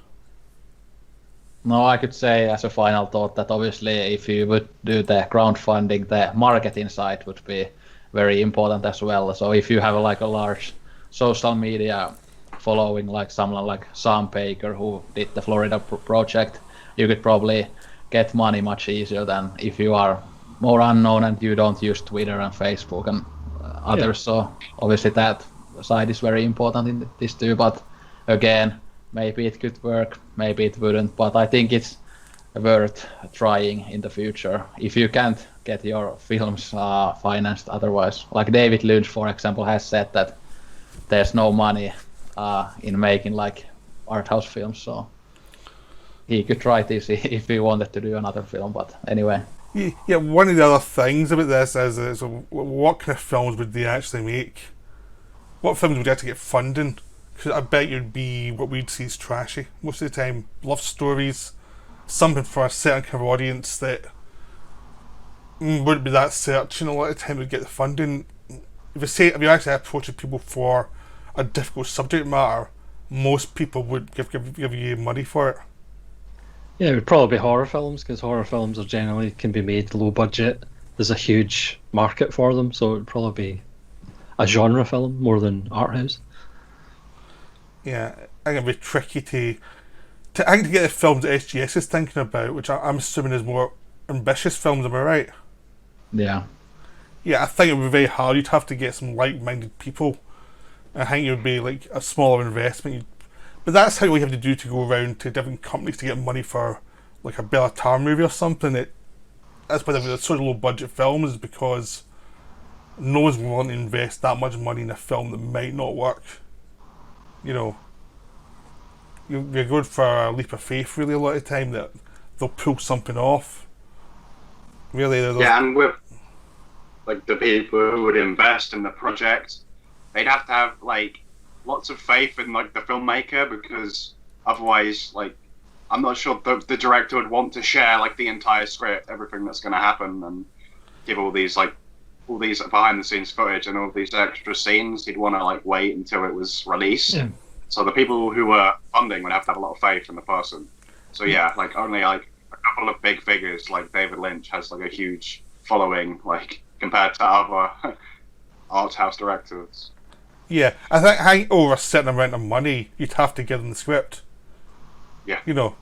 No, I could say as a final thought that obviously if you would do the crowdfunding, the marketing side would be very important as well. So if you have like a large social media following, like someone like Sam Baker who did the Florida project, you could probably get money much easier than if you are more unknown and you don't use Twitter and Facebook and others. Yeah. So obviously that side is very important in this too. But again, maybe it could work, maybe it wouldn't. But I think it's worth trying in the future if you can't get your films financed otherwise. Like David Lynch, for example, has said that there's no money in making like art house films. So he could try this if he wanted to do another film. But anyway. Yeah, one of the other things about this is what kind of films would they actually make? What films would you have to get funding? Because I bet you'd be what we'd see as trashy most of the time. Love stories, something for a certain kind of audience that wouldn't be that searching. A lot of time would get the funding. If you actually approaching people for a difficult subject matter, most people would give you money for it. Yeah, it would probably be horror films, because horror films are generally can be made low budget. There's a huge market for them, so it would probably be a genre film more than art house. Yeah, I think it'd be tricky I think to get the films that SGS is thinking about, which I'm assuming is more ambitious films. Am I right? Yeah. Yeah, I think it would be very hard. You'd have to get some like-minded people. I think it would be like a smaller investment. But that's how you have to do to go around to different companies to get money for like a Bellatar movie or something. That's why they're such low budget films, because no one's willing to invest that much money in a film that might not work. You know, you're going for a leap of faith really a lot of the time that they'll pull something off. Really, yeah, and with like the people who would invest in the project, they'd have to have like lots of faith in like the filmmaker, because otherwise, like, I'm not sure the director would want to share like the entire script, everything that's going to happen, and give all these behind the scenes footage and all these extra scenes. He'd want to like wait until it was released. Yeah. So the people who were funding would have to have a lot of faith in the person. So yeah, like only like a couple of big figures like David Lynch has like a huge following, like compared to other art house directors. Yeah, I think over a certain amount of money, you'd have to give them the script. Yeah. You know.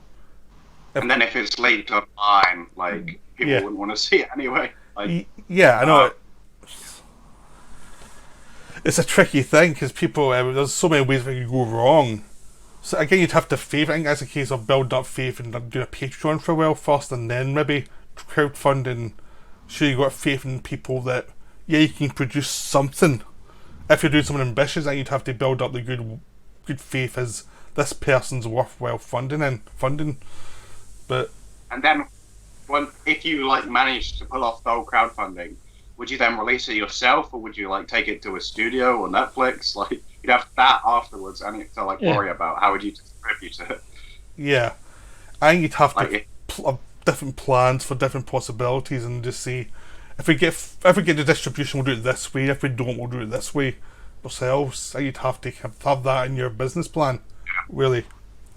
And then if it's leaked online, like, people wouldn't want to see it anyway. Like, yeah, I know. It's a tricky thing, because people, there's so many ways that you go wrong. So again, you'd have to faith. I think that's a case of building up faith and doing a Patreon for a while first, and then maybe crowdfunding. So you got faith in people that, yeah, you can produce something. If you're doing something ambitious, then you'd have to build up the good faith as this person's worthwhile funding. But and then, if you like managed to pull off the whole crowdfunding, would you then release it yourself, or would you like take it to a studio or Netflix? Like, you'd have that afterwards, and to like worry about how would you distribute it. Yeah, I think you'd have to have different plans for different possibilities, and just see if we get the distribution, we'll do it this way. If we don't, we'll do it this way ourselves. I think you'd have to have that in your business plan, really.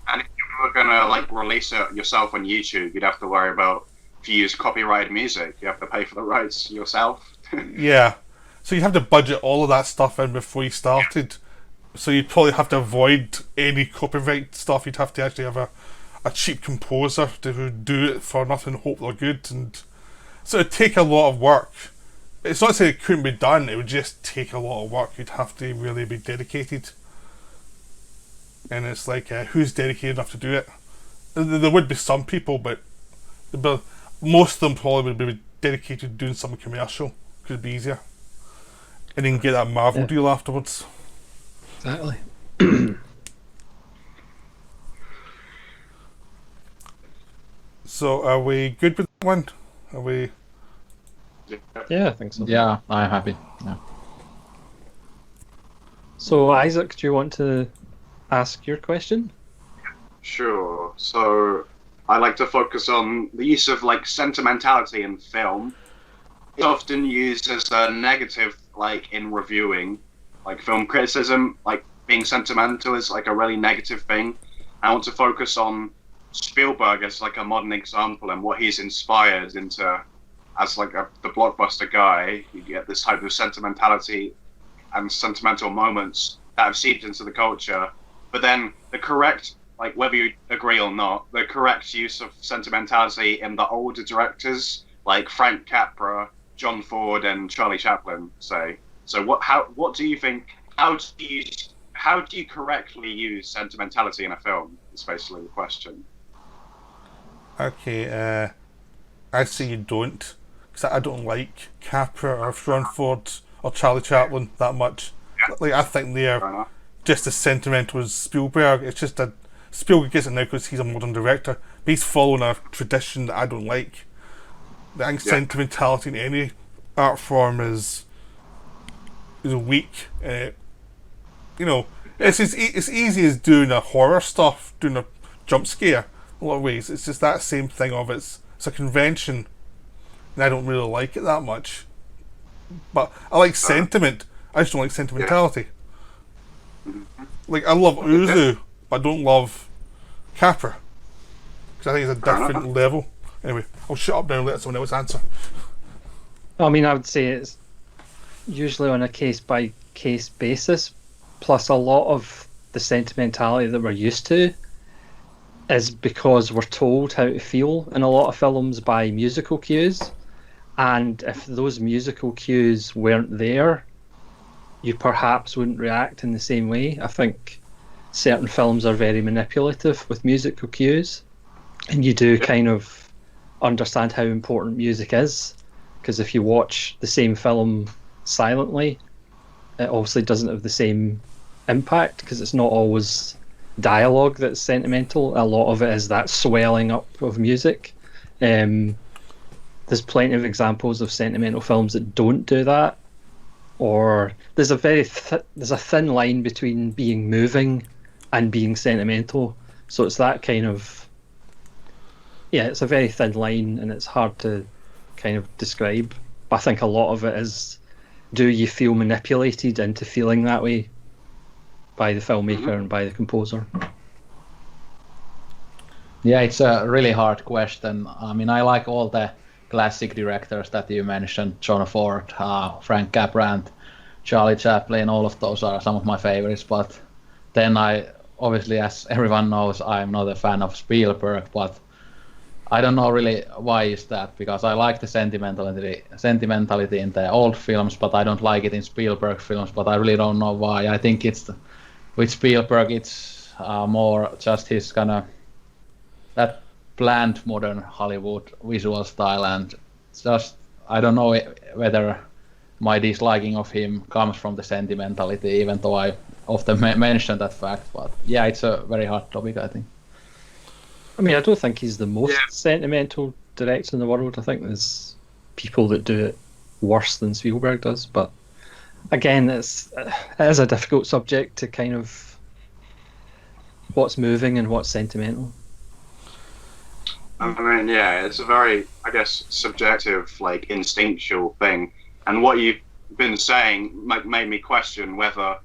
And if you were gonna like release it yourself on YouTube, you'd have to worry about if you use copyrighted music, you have to pay for the rights yourself. Yeah, so you'd have to budget all of that stuff in before you started. So you'd probably have to avoid any copyright stuff. You'd have to actually have a cheap composer to do it for nothing, hope they're good, and so it'd take a lot of work. It's not to say it couldn't be done, it would just take a lot of work. You'd have to really be dedicated. And it's like, who's dedicated enough to do it? There would be some people, but most of them probably would be dedicated to doing something commercial, because it'd be easier. And then get that Marvel deal afterwards. Exactly. So are we good with that one? Are we? Yeah, I think so. Yeah, I'm happy. Yeah. So, Isaac, do you want to ask your question? Sure. So I like to focus on the use of like sentimentality in film. It's often used as a negative, like in reviewing, like film criticism. Like being sentimental is like a really negative thing. I want to focus on Spielberg as like a modern example and what he's inspired into as like the blockbuster guy. You get this type of sentimentality and sentimental moments that have seeped into the culture. But then the correct, like whether you agree or not, the correct use of sentimentality in the older directors like Frank Capra, John Ford, and Charlie Chaplin say. So what do you think? How do you correctly use sentimentality in a film? Is basically the question. Okay, I say you don't, because I don't like Capra or John Ford or Charlie Chaplin that much. Yeah. Like, I think they're just as sentimental as Spielberg. It's just Spielberg gets it now because he's a modern director, but he's following a tradition that I don't like. I think sentimentality in any art form is weak. It's easy as doing a horror stuff, doing a jump scare. In a lot of ways, it's just that same thing of it's a convention, and I don't really like it that much. But I like sentiment. I just don't like sentimentality. Like I love Uzu, but I don't love Capra because I think it's a different level. Anyway, I'll shut up now and let someone else answer. I mean, I would say it's usually on a case-by-case basis, plus a lot of the sentimentality that we're used to is because we're told how to feel in a lot of films by musical cues, and if those musical cues weren't there, you perhaps wouldn't react in the same way. I think certain films are very manipulative with musical cues, and you do kind of understand how important music is, because if you watch the same film silently, it obviously doesn't have the same impact because it's not always dialogue that's sentimental. A lot of it is that swelling up of music. There's plenty of examples of sentimental films that don't do that, or there's a thin line between being moving and being sentimental. So it's that kind of it's a very thin line, and it's hard to kind of describe. But I think a lot of it is, do you feel manipulated into feeling that way by the filmmaker and by the composer? Yeah, it's a really hard question. I mean, I like all the classic directors that you mentioned, John Ford, Frank Capra, Charlie Chaplin. All of those are some of my favorites. But then obviously, as everyone knows, I'm not a fan of Spielberg, but I don't know really why is that, because I like the sentimentality in the old films, but I don't like it in Spielberg films, but I really don't know why. I think with Spielberg, it's more just his kind of that bland modern Hollywood visual style, and it's just, I don't know whether my disliking of him comes from the sentimentality, even though I often mention that fact. But yeah, it's a very hard topic, I think. I mean, I don't think he's the most sentimental director in the world. I think there's people that do it worse than Spielberg does. But again, it is a difficult subject to kind of what's moving and what's sentimental. I mean, yeah, it's a very, I guess, subjective, like, instinctual thing. And what you've been saying made me question whether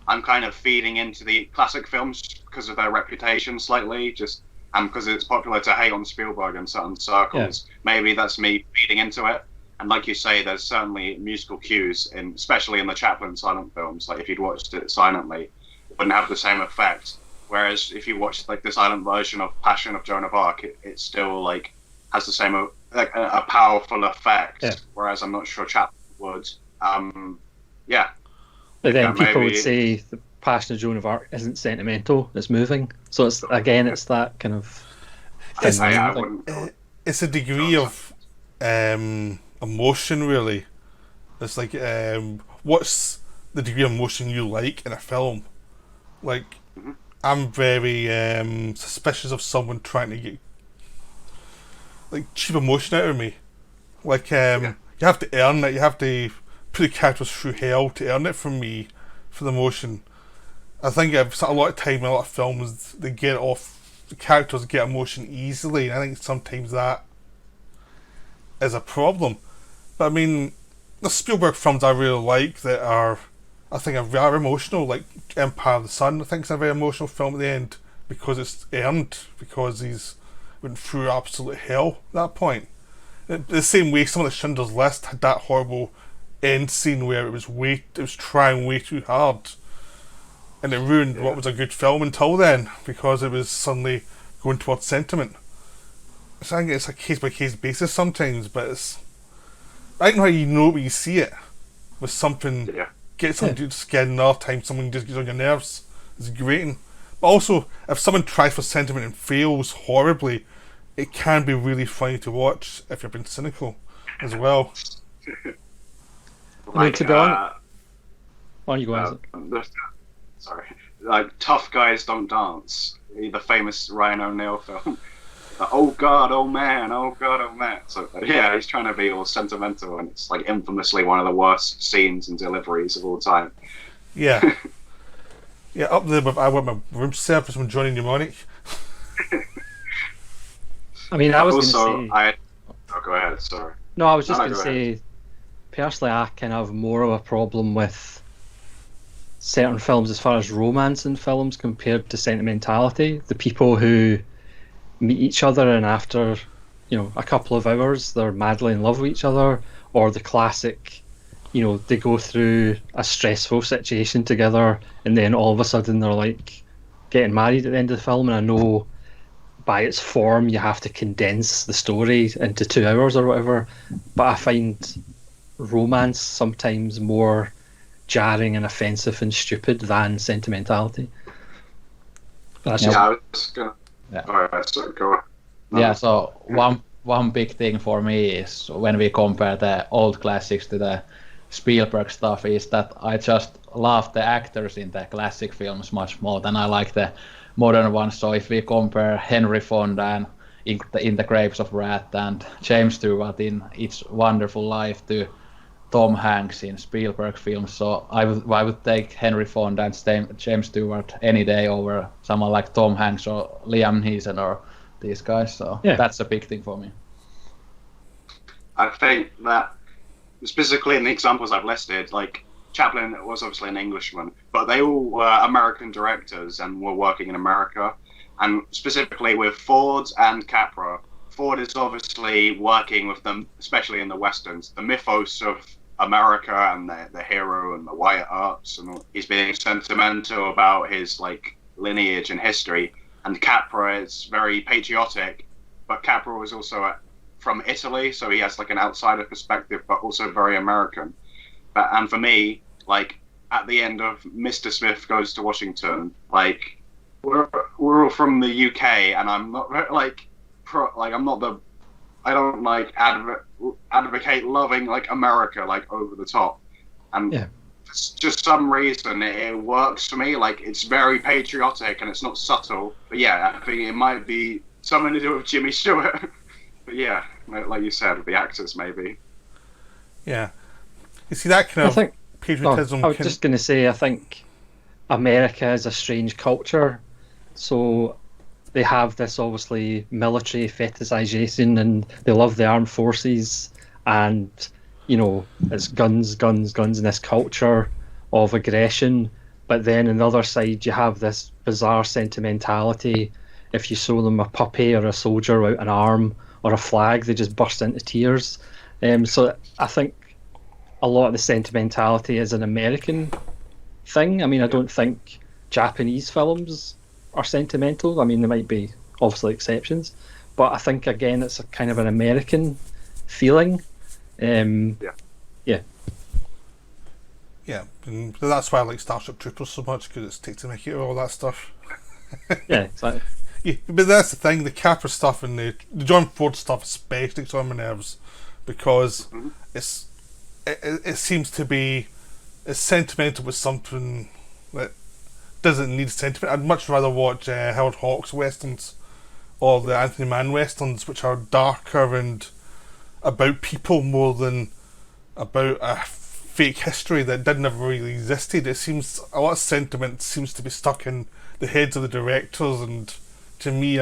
I'm kind of feeding into the classic films because of their reputation slightly, just because it's popular to hate on Spielberg in certain circles. Yeah. Maybe that's me feeding into it. And like you say, there's certainly musical cues, especially in the Chaplin silent films. Like, if you'd watched it silently, it wouldn't have the same effect. Whereas if you watch like the silent version of Passion of Joan of Arc, it still like has the same like a powerful effect. Yeah. Whereas I'm not sure Chaplin would. Yeah. But then people would say the Passion of Joan of Arc isn't sentimental; it's moving. So it's that kind of. It's a degree of emotion, really. It's like what's the degree of emotion you like in a film? Like. I'm very suspicious of someone trying to get like cheap emotion out of me. Like you have to earn it. You have to put the characters through hell to earn it from me for the emotion. I think I've spent a lot of time in a lot of films. The characters get emotion easily, and I think sometimes that is a problem. But I mean, the Spielberg films I really like that are. I think are very emotional, like Empire of the Sun. I think it's a very emotional film at the end because it's earned, because he's went through absolute hell at that point. The same way some of the Schindler's List had that horrible end scene where it was trying way too hard, and it ruined what was a good film until then because it was suddenly going towards sentiment. So I think it's a case by case basis sometimes, but I don't know how you know when you see it with something. Yeah. Get someone to skin another time, someone just gets on your nerves. It's grating. But also, if someone tries for sentiment and fails horribly, it can be really funny to watch if you're being cynical as well. I mean, to be honest, you go sorry. like Tough Guys Don't Dance, the famous Ryan O'Neal film. Oh God, oh man, oh God, oh man. So yeah, he's trying to be all sentimental, and it's like infamously one of the worst scenes and deliveries of all time. Yeah. Yeah, up there with I Want My Room Service from Johnny Mnemonic. I mean, I was going to Also, say. Oh, go ahead. Sorry. No, I was just No, going to go ahead. say. Personally, I kind of have more of a problem with certain films as far as romance in films compared to sentimentality. The people who meet each other and after, a couple of hours, they're madly in love with each other, or the classic, they go through a stressful situation together and then all of a sudden they're like getting married at the end of the film. And I know by its form you have to condense the story into 2 hours or whatever, but I find romance sometimes more jarring and offensive and stupid than sentimentality. That's Yeah. just, Yeah, I was gonna. Yeah. All right, so go on. No. Yeah, so one big thing for me is when we compare the old classics to the Spielberg stuff is that I just love the actors in the classic films much more than I like the modern ones. So if we compare Henry Fonda and in the Grapes of Wrath and James Stewart in It's Wonderful Life to Tom Hanks in Spielberg films, so I would take Henry Fonda and James Stewart any day over someone like Tom Hanks or Liam Neeson or these guys. So Yeah. that's a big thing for me. I think that specifically in the examples I've listed, like Chaplin was obviously an Englishman, but they all were American directors and were working in America. And specifically with Ford and Capra, Ford is obviously working with them, especially in the westerns, the mythos of America and the hero and the Wyatt Earps, and he's being sentimental about his like lineage and history. And Capra is very patriotic, but Capra was also from Italy, so he has like an outsider perspective, but also very American. And for me, like at the end of Mr. Smith Goes to Washington, like we're all from the UK, and I'm not like I'm not the I don't like advocate loving like America like over the top, and Yeah. for just some reason it works for me. Like it's very patriotic and it's not subtle. But yeah, I think it might be something to do with Jimmy Stewart. But yeah, like you said, with the actors maybe. Yeah. You see that kind I of think. patriotism. I was just going to say, I think America is a strange culture. So they have this obviously military fetishization and they love the armed forces and, it's guns, guns, guns in this culture of aggression. But then on the other side, you have this bizarre sentimentality. If you show them a puppy or a soldier without an arm or a flag, they just burst into tears. So I think a lot of the sentimentality is an American thing. I mean, I don't think Japanese films are sentimental. I mean, there might be obviously exceptions, but I think again it's a kind of an American feeling. Yeah. Yeah, and that's why I like Starship Troopers so much, because it's takes the mickey out of all that stuff. Yeah, exactly. Yeah, but that's the thing, the Capra stuff and the John Ford stuff especially gets on my nerves, because it seems to be it's sentimental with something that doesn't need sentiment. I'd much rather watch Howard Hawks westerns or the Anthony Mann westerns, which are darker and about people more than about a fake history that didn't ever really existed. It seems a lot of sentiment seems to be stuck in the heads of the directors, and to me,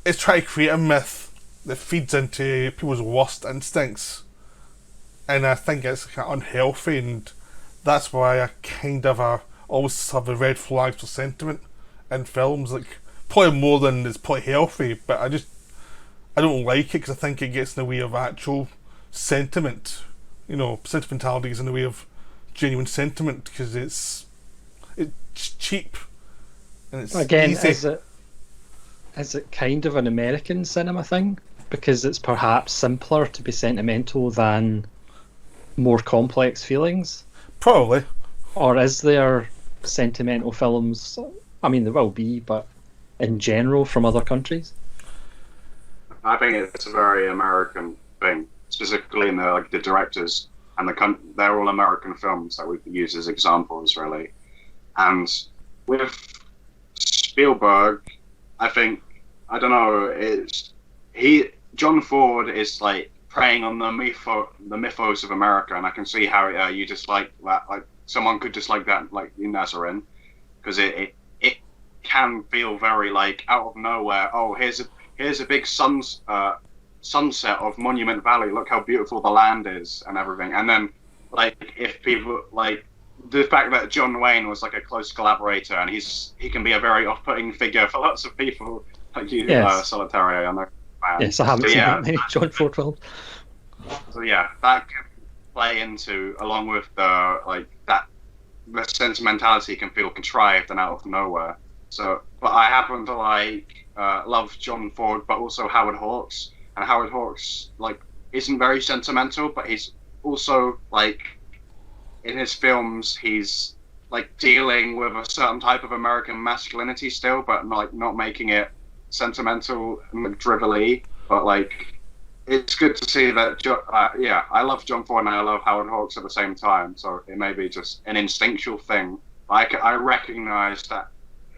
it's trying to create a myth that feeds into people's worst instincts, and I think it's kind of unhealthy, and that's why I kind of always have a red flag for sentiment in films. Like probably more than it's probably healthy, but I don't like it because I think it gets in the way of actual sentiment. Sentimentality is in the way of genuine sentiment because it's cheap and it's Again, easy. is it kind of an American cinema thing? Because it's perhaps simpler to be sentimental than more complex feelings? Probably. Or is there sentimental films? I mean, there will be, but in general from other countries? I think it's a very American thing, specifically in the directors and they're all American films that we use as examples, really. And with Spielberg, I think, I don't know, John Ford is like preying on the mythos of America, and I can see how you dislike that. Like someone could dislike that, like in Nazarene, because it can feel very like out of nowhere. Oh, here's a big sunset of Monument Valley. Look how beautiful the land is and everything. And then like if people like the fact that John Wayne was like a close collaborator, and he can be a very off-putting figure for lots of people like you, Yes. Solitario. I know. Yes, I haven't seen that many John Ford films. So yeah, that can play into along with the sentimentality can feel contrived and out of nowhere. So, but I happen to love John Ford, but also Howard Hawks, and Howard Hawks like isn't very sentimental, but he's also like in his films he's like dealing with a certain type of American masculinity still, but not making it sentimental and drivelly, but like it's good to see that. I love John Ford and I love Howard Hawks at the same time. So it may be just an instinctual thing. I recognize that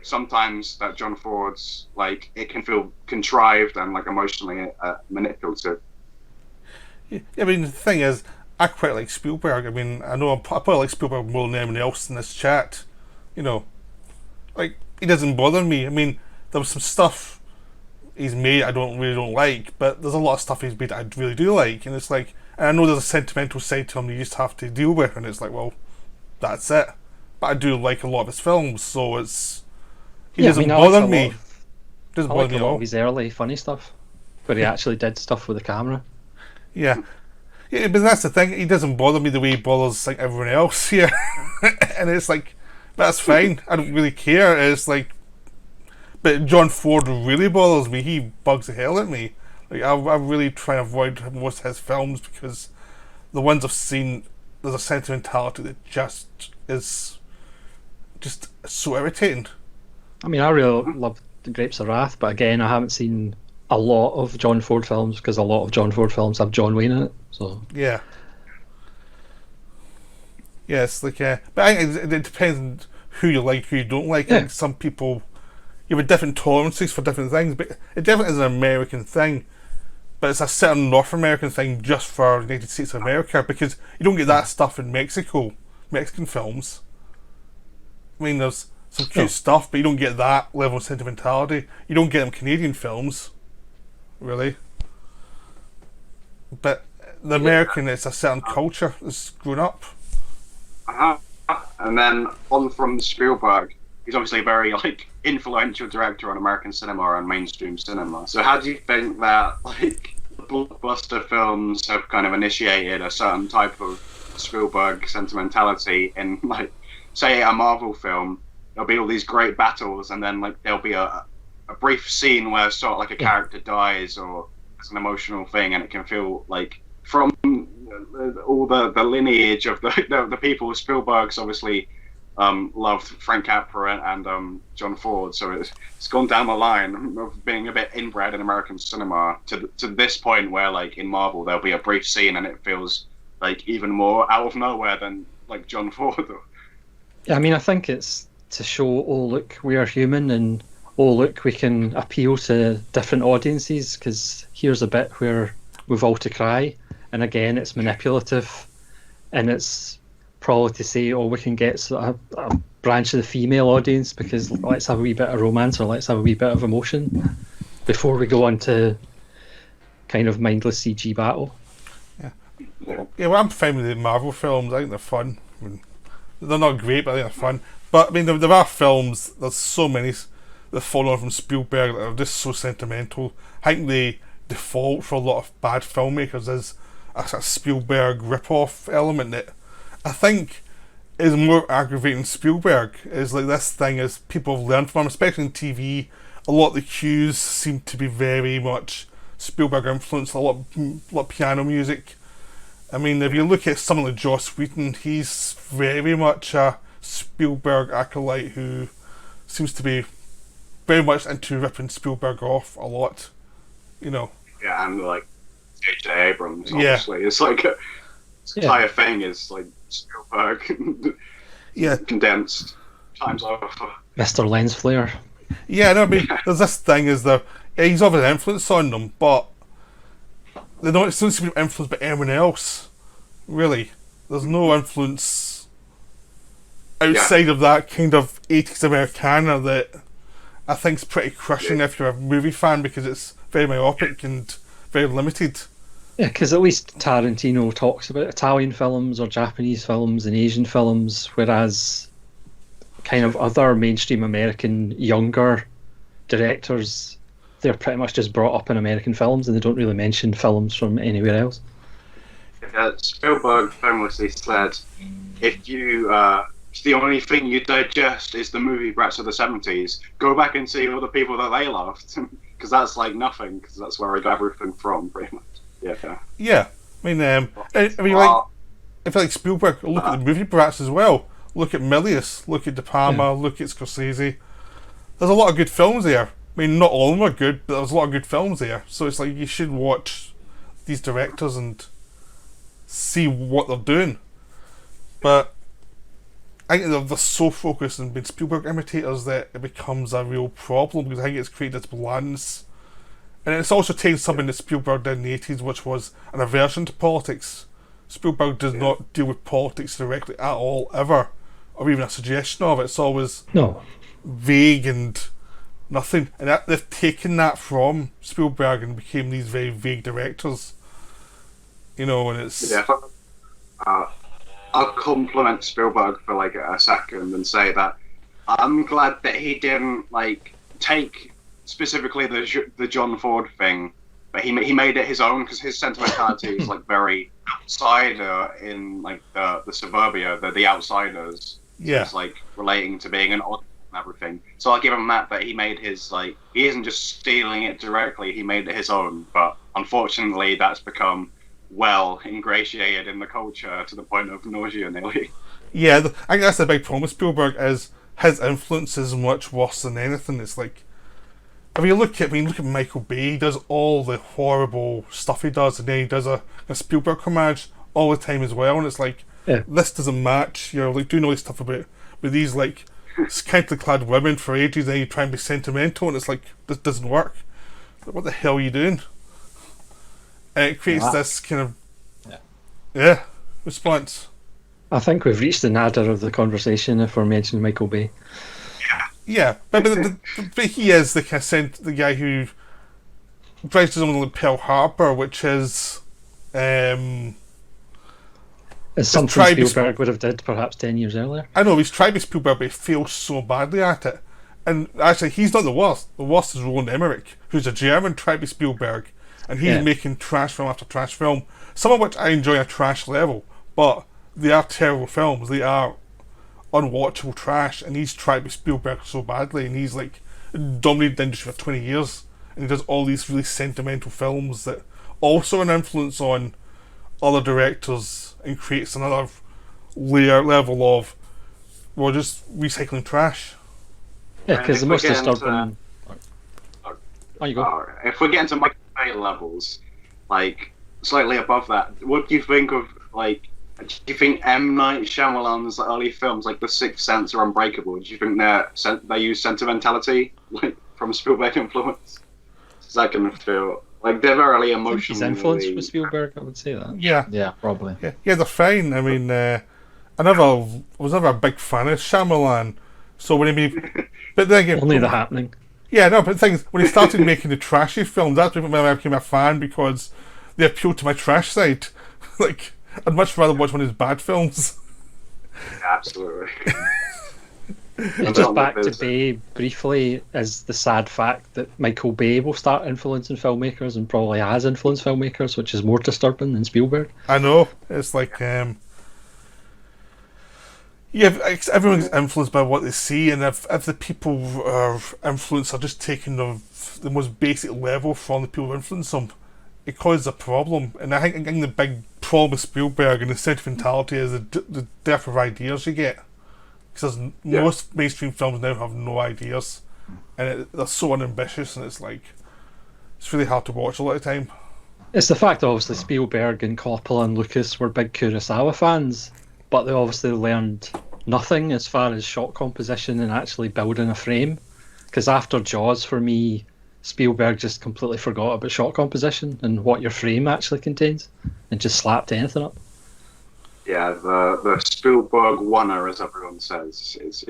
sometimes that John Ford's like it can feel contrived and like emotionally manipulative. Yeah, I mean, the thing is, I quite like Spielberg. I mean, I know I probably like Spielberg more than anyone else in this chat. You know, like he doesn't bother me. I mean, there was some stuff he's made I really don't like, but there's a lot of stuff he's made I really do like, and it's like, and I know there's a sentimental side to him that you just have to deal with, and it's like, well, that's it. But I do like a lot of his films, so he doesn't bother me. Doesn't I bother like me a at lot all. of his early funny stuff, where he actually did stuff with the camera. Yeah. Yeah, but that's the thing. He doesn't bother me the way he bothers like everyone else here, and it's like that's fine. I don't really care. It's like, but John Ford really bothers me. He bugs the hell at me. Like I really try and avoid most of his films because the ones I've seen, there's a sentimentality that just is just so irritating. I mean, I really love The Grapes of Wrath, but again, I haven't seen a lot of John Ford films because a lot of John Ford films have John Wayne in it. So yeah, yes, like but I think it depends on who you like, who you don't like. I think some people you have different tolerances for different things, but it definitely is an American thing. But it's a certain North American thing just for the United States of America because you don't get that stuff in Mexican films. I mean, there's some cute stuff, but you don't get that level of sentimentality. You don't get them in Canadian films, really. But the American, it's a certain culture that's grown up. And then on from Spielberg, he's obviously a very like influential director on American cinema and mainstream cinema. So how do you think that like blockbuster films have kind of initiated a certain type of Spielberg sentimentality in like say a Marvel film? There'll be all these great battles, and then like there'll be a brief scene where sort of like a character dies or it's an emotional thing, and it can feel like from all the lineage of the people. Spielberg's obviously loved Frank Capra and John Ford, so it's gone down the line of being a bit inbred in American cinema to this point where like in Marvel there'll be a brief scene and it feels like even more out of nowhere than like John Ford. yeah, I mean, I think it's to show, oh look, we are human, and oh look, we can appeal to different audiences because here's a bit where we've all to cry, and again, it's manipulative, and it's probably to say, oh, we can get sort of a branch of the female audience because let's have a wee bit of romance or let's have a wee bit of emotion before we go on to kind of mindless CG battle. Yeah, well, I'm fine with the Marvel films. I think they're fun. I mean, they're not great, but I think they're fun. But I mean, there are films. There's so many that follow on from Spielberg that are just so sentimental. I think the default for a lot of bad filmmakers is a sort of Spielberg rip-off element that I think is more aggravating. Spielberg is like this thing is people have learned from him, especially in TV. A lot of the cues seem to be very much Spielberg influenced. A lot of piano music. I mean, if you look at someone like Joss Whedon, he's very much a Spielberg acolyte who seems to be very much into ripping Spielberg off a lot. You know. Yeah, and like J.J. Abrams, obviously, it's like this entire thing is like Spielberg, condensed. times over. Mr. Lens Flare. Yeah, no, I mean, there's this thing is that he's obviously an influence on them, but they don't seem to be influenced by anyone else. Really, there's no influence outside of that kind of 80s Americana that I think's pretty crushing if you're a movie fan, because it's very myopic and very limited. Yeah, because at least Tarantino talks about Italian films or Japanese films and Asian films, whereas kind of other mainstream American younger directors, they're pretty much just brought up in American films and they don't really mention films from anywhere else. Spielberg famously said, if you if the only thing you digest is the movie brats of the 70s, go back and see all the people that they loved, because that's like nothing, because that's where I got everything from, pretty much. Yeah. I mean, if you like Spielberg, look at the movie brats as well. Look at Milius, look at De Palma, look at Scorsese. There's a lot of good films there. I mean, not all of them are good, but there's a lot of good films there. So it's like you should watch these directors and see what they're doing. But I think they're so focused on being Spielberg imitators that it becomes a real problem, because I think it's created this blandness. And it's also taken something that Spielberg did in the 80s, which was an aversion to politics. Spielberg does not deal with politics directly at all, ever, or even a suggestion of it. It's always vague and nothing. And they've taken that from Spielberg and became these very vague directors. You know, and it's... Yeah, I'll compliment Spielberg for like a second and say that I'm glad that he didn't like take specifically the John Ford thing, but he made it his own, because his sentimentality is like very outsider in like the suburbia, the outsiders. Yeah. It's like relating to being an odd and everything. So I'll give him that he made his, like, he isn't just stealing it directly, he made it his own, but unfortunately that's become well ingratiated in the culture to the point of nausea nearly. Yeah, I think that's the big problem with Spielberg, is his influence is much worse than anything. It's like, when you look at Michael Bay, he does all the horrible stuff he does, and then he does a Spielberg homage all the time as well, and it's like, this doesn't match. You're like doing all this stuff about with these like scantily clad women for ages, and then you try and be sentimental, and it's like, this doesn't work. Like, what the hell are you doing? And it creates this kind of response. I think we've reached the nadir of the conversation if we're mentioning Michael Bay. Yeah, but he is the kind of the guy who tries to something like Pearl Harbor, which is it's something Spielberg would have did perhaps 10 years earlier. I know, he's tried to Spielberg, but he fails so badly at it. And actually, he's not the worst. The worst is Roland Emmerich, who's a German tried to Spielberg, and he's making trash film after trash film, some of which I enjoy at a trash level, but they are terrible films. They are unwatchable trash, and he's tried to Spielberg so badly, and he's like dominated the industry for 20 years, and he does all these really sentimental films that also an influence on other directors, and creates another level of, well, just recycling trash. Yeah, because the most disturbing... you go. If we get into Michael Bay levels, like slightly above that, what do you think of, like, do you think M. Night Shyamalan's early films, like The Sixth Sense or Unbreakable, do you think they use sentimentality, like, from Spielberg influence? Is that going to feel like they're very emotional? He's influenced with Spielberg, I would say that. Yeah, probably. Yeah, they're fine. I mean, I was never a big fan of Shyamalan, so when but then again, only The Happening. Yeah, no, but the thing is, when he started making the trashy films, that's when I became a fan, because they appealed to my trash side. Like, I'd much rather watch one of his bad films. Absolutely. Just back to Bay briefly, is the sad fact that Michael Bay will start influencing filmmakers, and probably has influenced filmmakers, which is more disturbing than Spielberg. I know. It's like, everyone's influenced by what they see, and if the people who are influenced are just taking the most basic level from the people who influence them, it causes a problem. And I think the big problem with Spielberg and the sentimentality is the depth of ideas you get. Because most mainstream films now have no ideas, and they're so unambitious, and it's like, it's really hard to watch a lot of the time. It's the fact that obviously Spielberg and Coppola and Lucas were big Kurosawa fans, but they obviously learned nothing as far as shot composition and actually building a frame. Because after Jaws, for me, Spielberg just completely forgot about shot composition and what your frame actually contains, and just slapped anything up. Yeah, the Spielberg oneer, as everyone says, is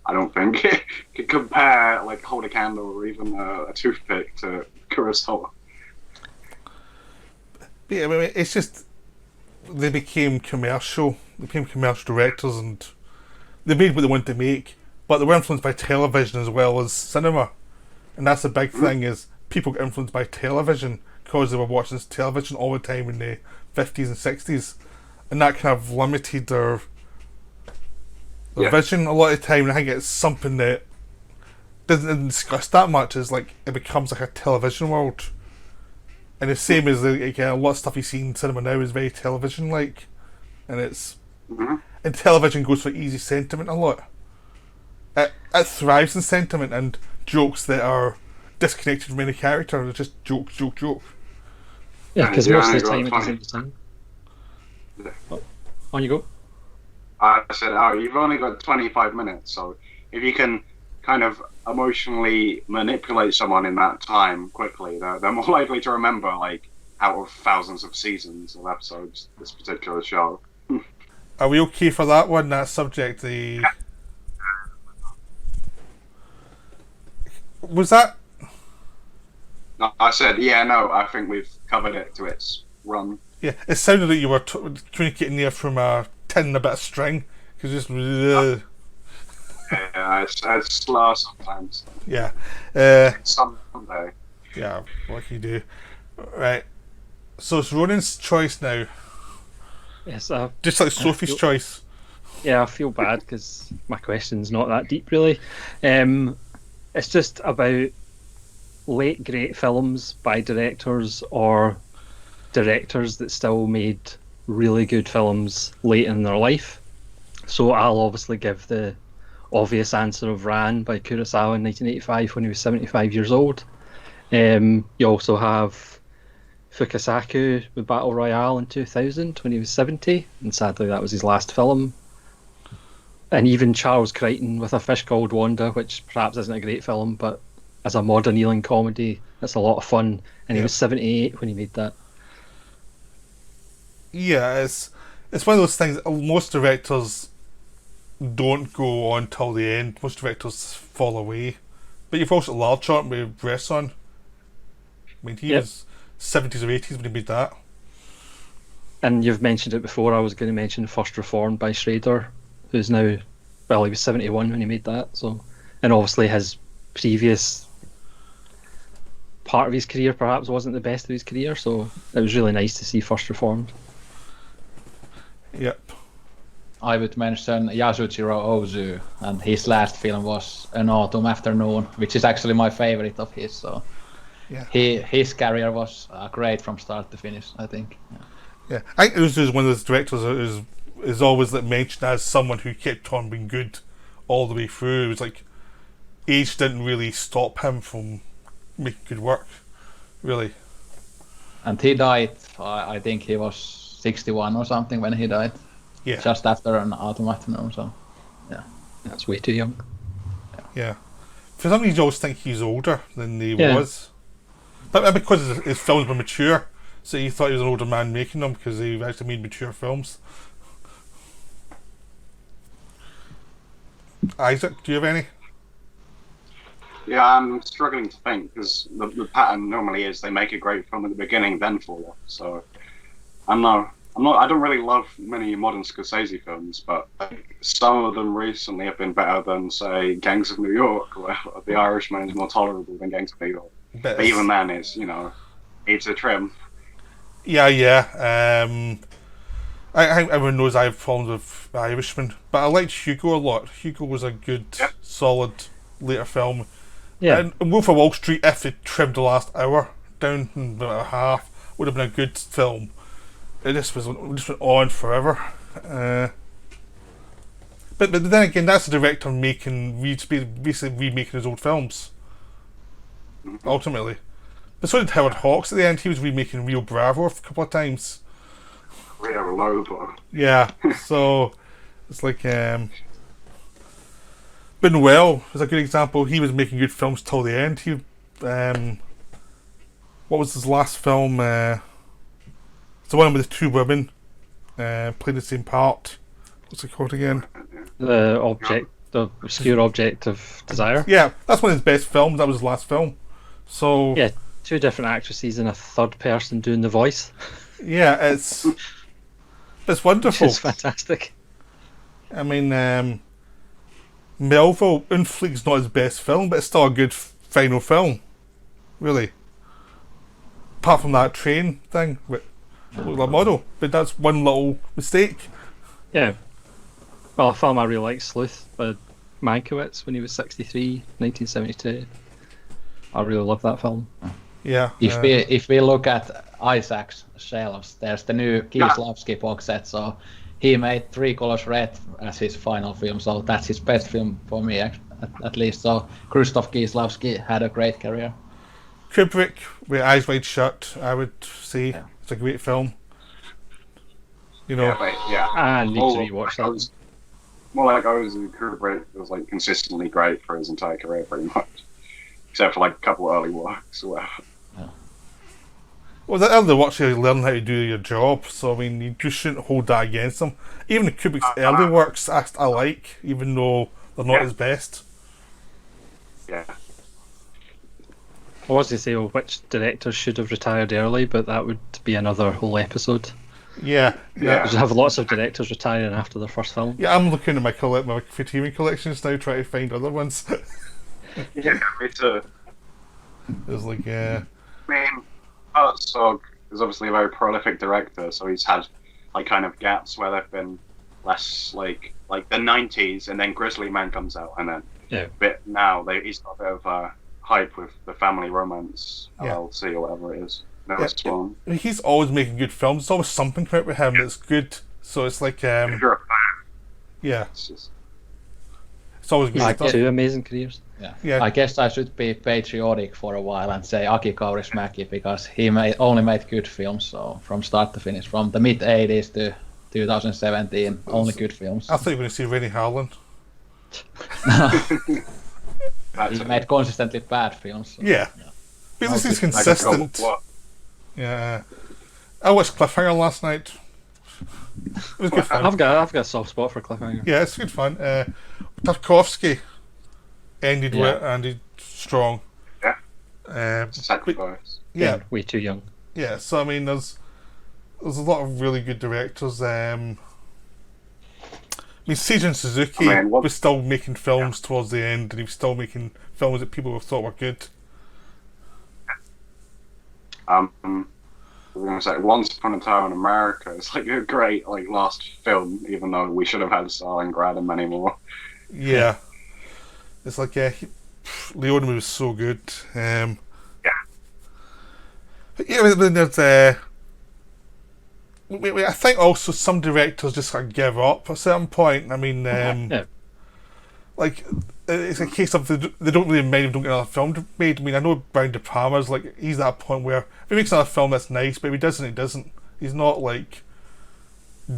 I don't think it could compare like hold a candle or even a toothpick to Kurosawa. Yeah, I mean, it's just they became commercial. They became commercial directors, and they made what they wanted to make. But they were influenced by television as well as cinema, and that's the big thing: is people get influenced by television because they were watching television all the time in the 50s and 60s, and that kind of limited their vision a lot of the time. And I think it's something that doesn't discuss that much. Is like it becomes like a television world. And the same as a lot of stuff you see in cinema now is very television-like, and it's and television goes for easy sentiment a lot. It thrives in sentiment and jokes that are disconnected from any character. It's just joke. Yeah, because most of the time it 20. doesn't the same. On you go. I said, oh, you've only got 25 minutes, so if you can kind of emotionally manipulate someone in that time quickly, they're more likely to remember, like, out of thousands of seasons of episodes, this particular show. Are we okay for that one? That subject, was that? No, I said, I think we've covered it to its run. Yeah, it sounded like you were communicating there from a tin and a bit of string, because just. Yeah, it's slow sometimes. Yeah. Someday. Yeah, what can you do? Right. So it's Ronan's choice now. Yes, Just like Sophie's choice. Yeah, I feel bad because my question's not that deep, really. It's just about late great films by directors or directors that still made really good films late in their life. So I'll obviously give the obvious answer of Ran by Kurosawa in 1985 when he was 75 years old. You also have Fukasaku with Battle Royale in 2000 when he was 70, and sadly that was his last film. And even Charles Crichton with A Fish Called Wanda, which perhaps isn't a great film, but as a modern Ealing comedy, it's a lot of fun. And he was 78 when he made that. Yeah, it's one of those things. Most directors don't go on till the end. Most directors fall away. But you've also Large Art with Bresson. I mean, he was 70s or 80s when he made that. And you've mentioned it before. I was going to mention First Reformed by Schrader, who's now, well, he was 71 when he made that. So, and obviously his previous part of his career perhaps wasn't the best of his career. So it was really nice to see First Reformed. Yep. I would mention Yasujiro Ozu, and his last film was An Autumn Afternoon, which is actually my favorite of his. So, his career was great from start to finish, I think. Yeah, I think Ozu is one of those directors that is always mentioned as someone who kept on being good all the way through. It was like age didn't really stop him from making good work, really. And he died. I think he was 61 or something when he died. Yeah. Just after An Autumn Afternoon, so yeah. That's way too young. Yeah. For some reason, you always think he's older than he was. But because his films were mature, so he thought he was an older man making them because he actually made mature films. Isaac, do you have any? Yeah, I'm struggling to think because the pattern normally is they make a great film at the beginning, then fall off. So I don't really love many modern Scorsese films, but some of them recently have been better than, say, Gangs of New York, where The Irishman is more tolerable than Gangs of New York. But even then, it's a trim. Yeah. I think everyone knows I have problems with The Irishman, but I liked Hugo a lot. Hugo was a good, solid later film. Yeah. And Wolf of Wall Street, if they trimmed the last hour down about a half, would have been a good film. It just went on forever. But then again, that's the director basically remaking his old films. Ultimately. But so did Howard Hawks at the end. He was remaking Rio Bravo a couple of times. Rio Lobo. Yeah, so it's like Buñuel is a good example. He was making good films till the end. What was his last film? It's the one with the two women playing the same part. What's it called again? The obscure object of desire. Yeah, that's one of his best films. That was his last film. So Yeah, two different actresses and a third person doing the voice. yeah, it's wonderful. It's fantastic. I mean, Melville, Unfleet's not his best film, but it's still a good final film. Really. Apart from that train thing with the model. But that's one little mistake. Yeah. Well, a film I really like, Sleuth, by Mankiewicz, when he was 63, 1972. I really love that film. Yeah. If we look at Isaac's shelves, there's the new Kieslowski box set. So he made Three Colors Red as his final film. So that's his best film for me, at least. So Krzysztof Kieslowski had a great career. Kubrick, with Eyes Wide Shut, I would say it's a great film. You know, I need to rewatch that. More like Kubrick was like consistently great for his entire career, pretty much, except for like a couple of early works. well, the early works you learn how to do your job, so I mean, you just shouldn't hold that against them. Even the Kubrick's early works, I like, even though they're not his best. Yeah. I was going to say, well, which directors should have retired early, but that would be another whole episode. Yeah. Because you have lots of directors retiring after their first film. Yeah, I'm looking at my Criterion collections now, trying to find other ones. Yeah, me too. There's like, I mean, Herzog is obviously a very prolific director, so he's had like kind of gaps where there've been less like the 90s, and then Grizzly Man comes out, and then but now he's got a bit of hype with the Family Romance LLC or whatever it is. He's always making good films. There's always something coming out with him that's good. So it's like, if you're a fan, yeah, it's always good Like stuff. two amazing careers. Yeah. I guess I should be patriotic for a while and say Aki Kaurismäki, because he only made good films, so from start to finish, from the mid 80s to 2017, only good films. I thought you were going to see Rennie Harlan. He made consistently bad films. So. Yeah. But at least he's consistent. Yeah. I watched Cliffhanger last night. It was good fun. I've got a soft spot for Cliffhanger. Yeah, it's good fun. Tarkovsky ended strong. Yeah. Sacrifice. Yeah. Way too young. Yeah, so I mean, there's a lot of really good directors. I mean, Seijun Suzuki was still making films towards the end, and he was still making films that people thought were good. I was going to say, Once Upon a Time in America is like a great last film, even though we should have had Stalingrad and many more. Yeah. It's like, Leone was so good. But yeah, there's I think also some directors just give up at a certain point. I mean, like, it's a case of they don't really mind if they don't get another film made. I mean, I know Brian De Palma's like, he's at a point where if he makes another film that's nice, but if he doesn't, he doesn't. He's not like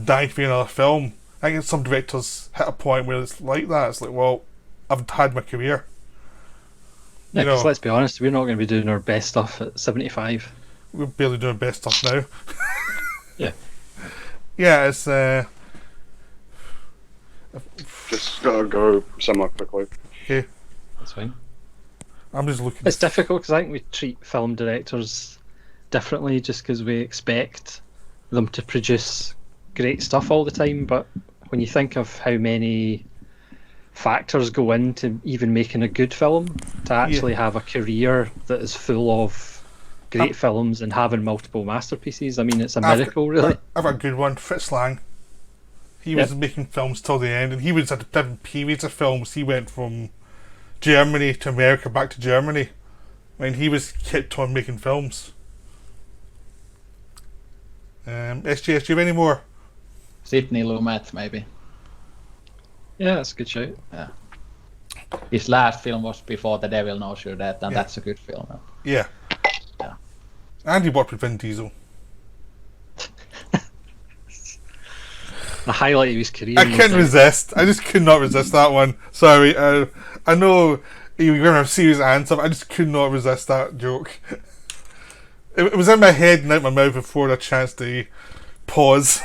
dying to be another film. I think some directors hit a point where it's like that. It's like, well, I've had my career. Yeah, because let's be honest, we're not going to be doing our best stuff at 75. We're barely doing our best stuff now. Yeah. Yeah, it's just gotta go somewhere quickly. Okay. That's fine. I'm just looking. It's difficult because I think we treat film directors differently just because we expect them to produce great stuff all the time. But when you think of how many factors go into even making a good film, to actually have a career that is full of great films and having multiple masterpieces, I mean, it's a miracle, really. I've got a good one. Fritz Lang. He was making films till the end, and he was at different periods of films. He went from Germany to America, back to Germany. I mean, he was kept on making films. SGS, do you have any more? Sidney Lumet, maybe. Yeah, that's a good shout. Yeah. His last film was Before the Devil Knows You're Dead, and that's a good film. Yeah. Yeah. And he worked with Vin Diesel. The highlight of his career. I couldn't resist. I just could not resist that one. Sorry. I know you were going to have a serious answer, but I just could not resist that joke. It was in my head and out my mouth before a chance to pause.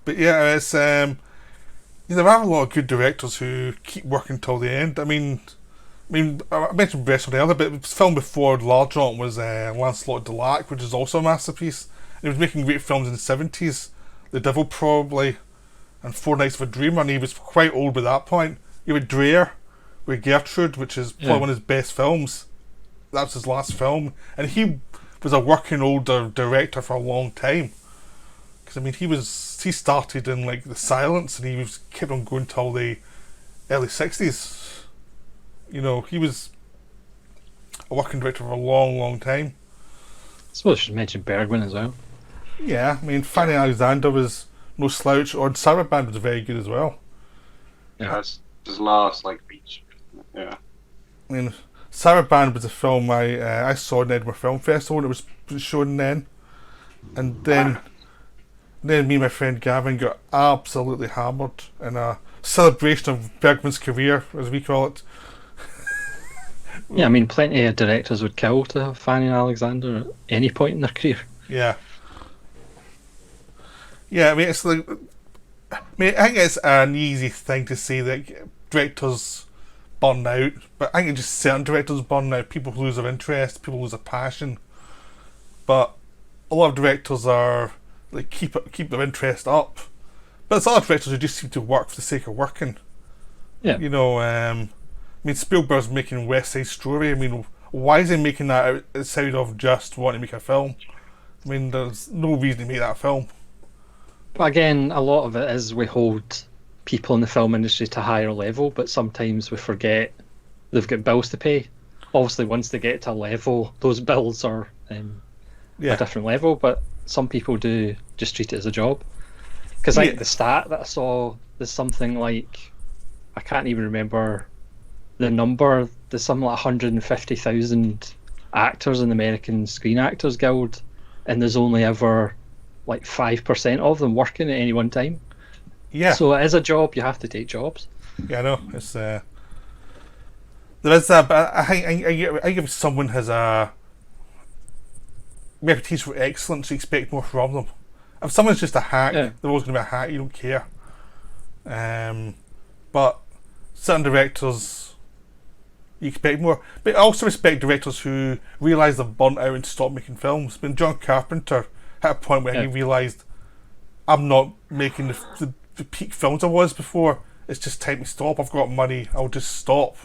But yeah, it's there are a lot of good directors who keep working till the end. I mentioned Bressel earlier, but it was filmed before L'Argent was Lancelot de Lac, which is also a masterpiece. And he was making great films in the 70s. The Devil probably, and Four Nights of a Dream, and he was quite old by that point. You had Dreyer with Gertrude, which is probably one of his best films. That was his last film, and he was a working older director for a long time. Because he started in like The Silence, and he was kept on going till the early 60s. You know, he was a working director for a long, long time. I suppose I should mention Bergman as well. Yeah, Fanny Alexander was no slouch, or Saraband was very good as well. Yeah. That's his last feature. Yeah. Saraband was a film I saw in Edinburgh Film Festival, and it was shown then. And then me and my friend Gavin got absolutely hammered in a celebration of Bergman's career, as we call it. Yeah, plenty of directors would kill to have Fanny and Alexander at any point in their career. Yeah. Yeah, it's like... I think it's an easy thing to say that directors burn out, but I think just certain directors burn out. People lose their interest, people lose their passion. But a lot of directors are... keep their interest up. But there's other directors who just seem to work for the sake of working. Yeah. Spielberg's making West Side Story. Why is he making that outside of just wanting to make a film? There's no reason to make that film. But again, a lot of it is we hold people in the film industry to a higher level, but sometimes we forget they've got bills to pay. Obviously, once they get to a level, those bills are a different level, but some people do just treat it as a job. Because the stat that I saw, there's something like, I can't even remember the number, there's something like 150,000 actors in the American Screen Actors Guild, and there's only ever 5% of them working at any one time. Yeah. So it is a job, you have to take jobs. Yeah, I know. It's there is that, but I think if someone has a reputation for excellence, you expect more from them. If someone's just a hack, they're always going to be a hack, you don't care. But certain directors, you expect more. But I also respect directors who realise they've burnt out and stop making films. John Carpenter hit a point where he realised, I'm not making the peak films I was before. It's just time to stop. I've got money. I'll just stop.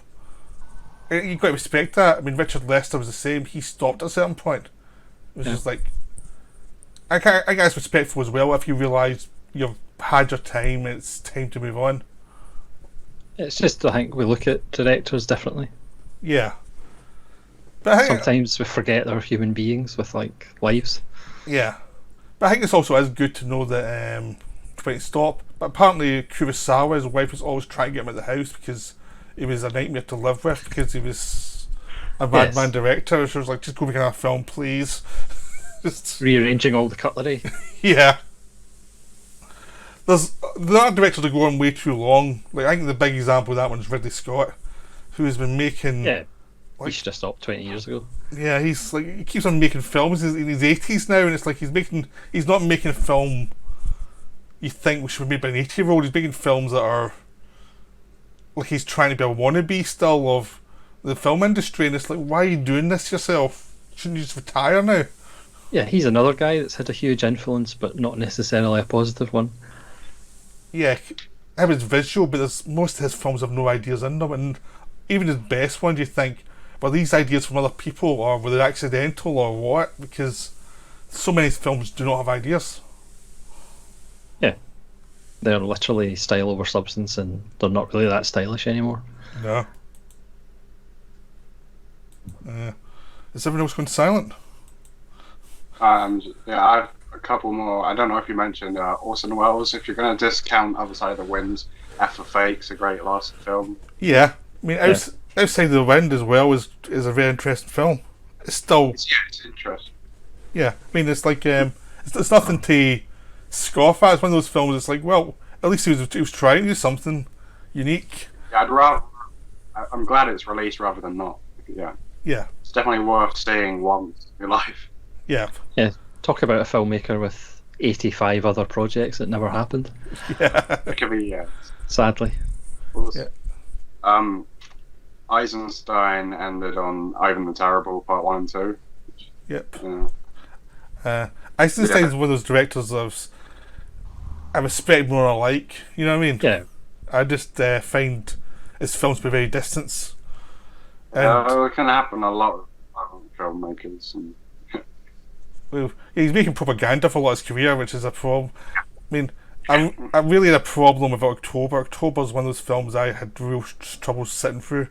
You've got to respect that. Richard Lester was the same. He stopped at a certain point. It was just I guess it's respectful as well if you realise you've had your time and it's time to move on. It's just, I think we look at directors differently. Yeah. But sometimes we forget they're human beings with lives. Yeah. But I think it's also good to know that trying to stop. But apparently Kurosawa, his wife, was always trying to get him out of the house because he was a nightmare to live with, because he was a madman director. She was like, just go make another film, please. Just rearranging all the cutlery. Yeah. There are directors that go on way too long. I think the big example of that one is Ridley Scott, who has been making... Yeah, he should have stopped 20 years ago. Yeah, he keeps on making films in his 80s now, and it's he's not making a film you think should be made by an 80-year-old. He's making films that are he's trying to be a wannabe still of the film industry, and it's why are you doing this yourself? Shouldn't you just retire now? Yeah, he's another guy that's had a huge influence, but not necessarily a positive one. Yeah, it was visual, but most of his films have no ideas in them, and even his best ones, you think, were these ideas from other people, or were they accidental, or what? Because so many films do not have ideas. Yeah, they're literally style over substance, and they're not really that stylish anymore. No. Is everyone else going silent? I've a couple more. I don't know if you mentioned Orson Welles. If you're going to discount Other Side of the Wind, F for Fake's a great last film. Yeah, Outside of the Wind as well is a very interesting film. It's still... It's interesting. Yeah, it's it's nothing to scoff at. It's one of those films. It's like, well, at least he was trying to do something unique. Yeah, I'd rather. I'm glad it's released rather than not. Yeah, Yeah, it's definitely worth seeing once in your life. yeah, Yeah, talk about a filmmaker with 85 other projects that never happened, yeah, It could be sadly. yeah. Eisenstein ended on Ivan the Terrible Part 1 and 2. Yep. Yeah. Eisenstein's one of those directors I respect more than I like. You know what I mean? Yeah, I just find his films to be very distant. And It can happen a lot with filmmakers. And well, he's making propaganda for a lot of his career, which is a problem. I mean, I really had a problem with October. October's one of those films I had real trouble sitting through.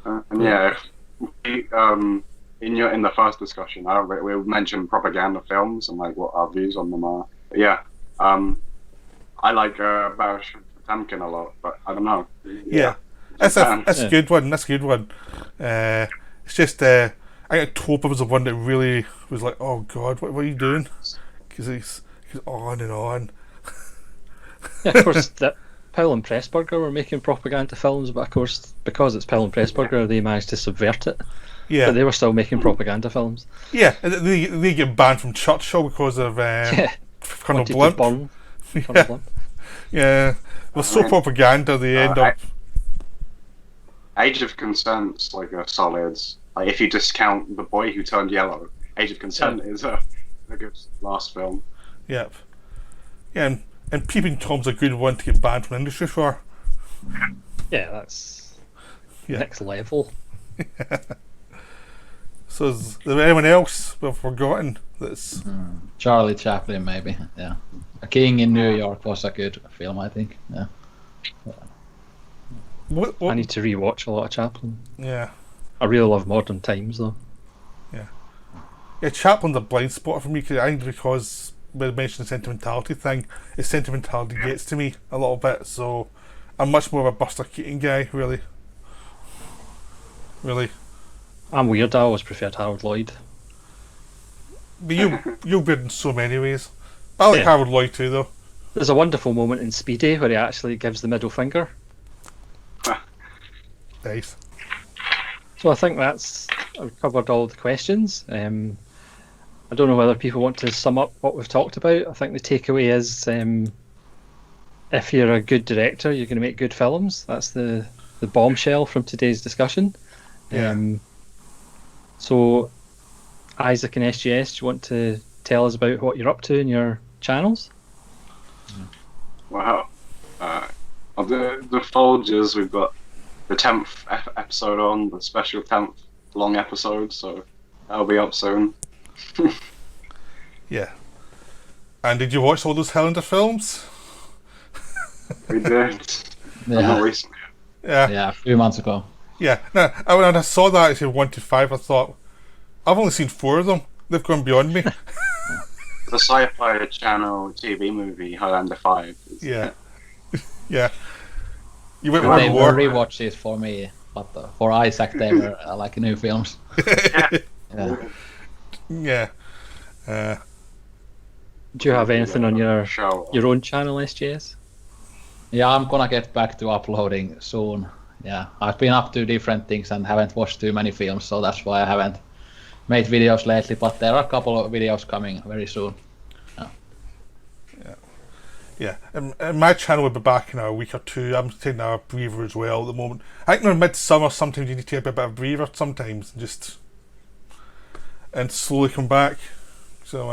and yeah, in the first discussion, we mentioned propaganda films and like what our views on them are. But yeah, I like Baruch Potemkin a lot, but I don't know. Yeah. That's a good one. That's a good one. It's just I think October was the one that really was like, oh God, what are you doing? Because he's on and on. yeah. Of course, that Powell and Pressburger were making propaganda films, but of course, because it's Powell and Pressburger, they managed to subvert it. Yeah, But they were still making propaganda films. yeah. And they get banned from Churchill because of Yeah, Colonel wanted to Blimp. burn Colonel Yeah. Blimp. Yeah, it was so propaganda. They end up. Age of Consent's like a solid. Like if you discount The Boy Who Turned Yellow, Age of Consent is a good last film. Yep. Yeah, and Peeping Tom's a good one to get banned from the industry for. Yeah, that's Yeah. next level. So is there anyone else we've forgotten that's... Charlie Chaplin, maybe. Yeah, A King in New York was a good film, I think. Yeah. What, I need to rewatch a lot of Chaplin. yeah. I really love Modern Times though. Yeah, Chaplin's a blind spot for me, because we mentioned the sentimentality thing. His sentimentality gets to me a little bit, so I'm much more of a Buster Keaton guy, really. Really. I'm weird. I always preferred Harold Lloyd. But you're weird in so many ways. I like Yeah. Harold Lloyd too, though. There's a wonderful moment in Speedy where he actually gives the middle finger. Nice. So I think I've covered all the questions. I don't know whether people want to sum up what we've talked about. I think the takeaway is if you're a good director, you're going to make good films. That's the bombshell from today's discussion. Yeah. So, Isaac and SGS, do you want to tell us about what you're up to in your channels? Wow. On the Folgers, we've got the 10th episode on, the special 10th long episode, so that'll be up soon. Yeah. And did you watch all those Highlander films? We did. Not Yeah, recently. Yeah. yeah, a few months ago. Yeah. No, when I saw that, it said 1 to 5, I thought, I've only seen 4 of them. They've gone beyond me. The Sci-Fi Channel TV movie Highlander 5. Yeah. Yeah. You went They one were more. rewatches for me, but for Isaac, they were like new films. Yeah. Yeah. Do you have anything on your show? own channel, SGS? Yeah, I'm gonna get back to uploading soon. Yeah, I've been up to different things and haven't watched too many films, so that's why I haven't made videos lately. But there are a couple of videos coming very soon. Yeah. And my channel will be back in a week or two. I'm taking a breather as well at the moment. I think in midsummer, sometimes you need to take a bit of a breather sometimes, and slowly come back. So,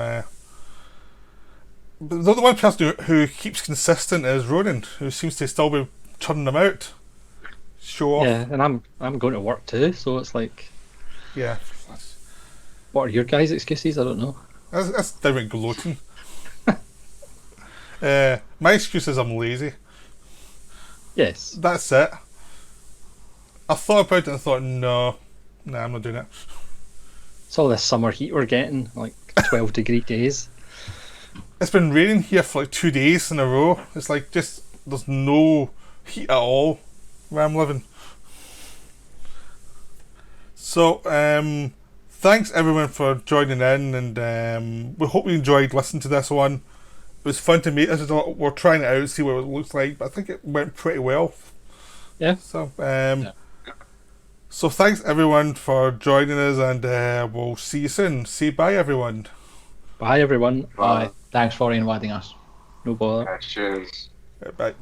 but the one person who keeps consistent is Ronan, who seems to still be churning them out. Show off. Yeah, and I'm going to work too, so it's like, Yeah. what are your guys' excuses? I don't know. That's downright gloating. My excuse is I'm lazy. Yes. That's it. I thought about it and thought, no, I'm not doing it. It's all this summer heat we're getting, like 12-degree days. It's been raining here for like 2 days in a row. It's like there's no heat at all where I'm living. So, thanks everyone for joining in, and we hope you enjoyed listening to this one. It was fun to meet. We're trying it out, see what it looks like, but I think it went pretty well. Yeah. So, so thanks everyone for joining us, and we'll see you soon. Bye everyone. Bye, everyone. Bye. Thanks for inviting us. No bother. Cheers. Bye.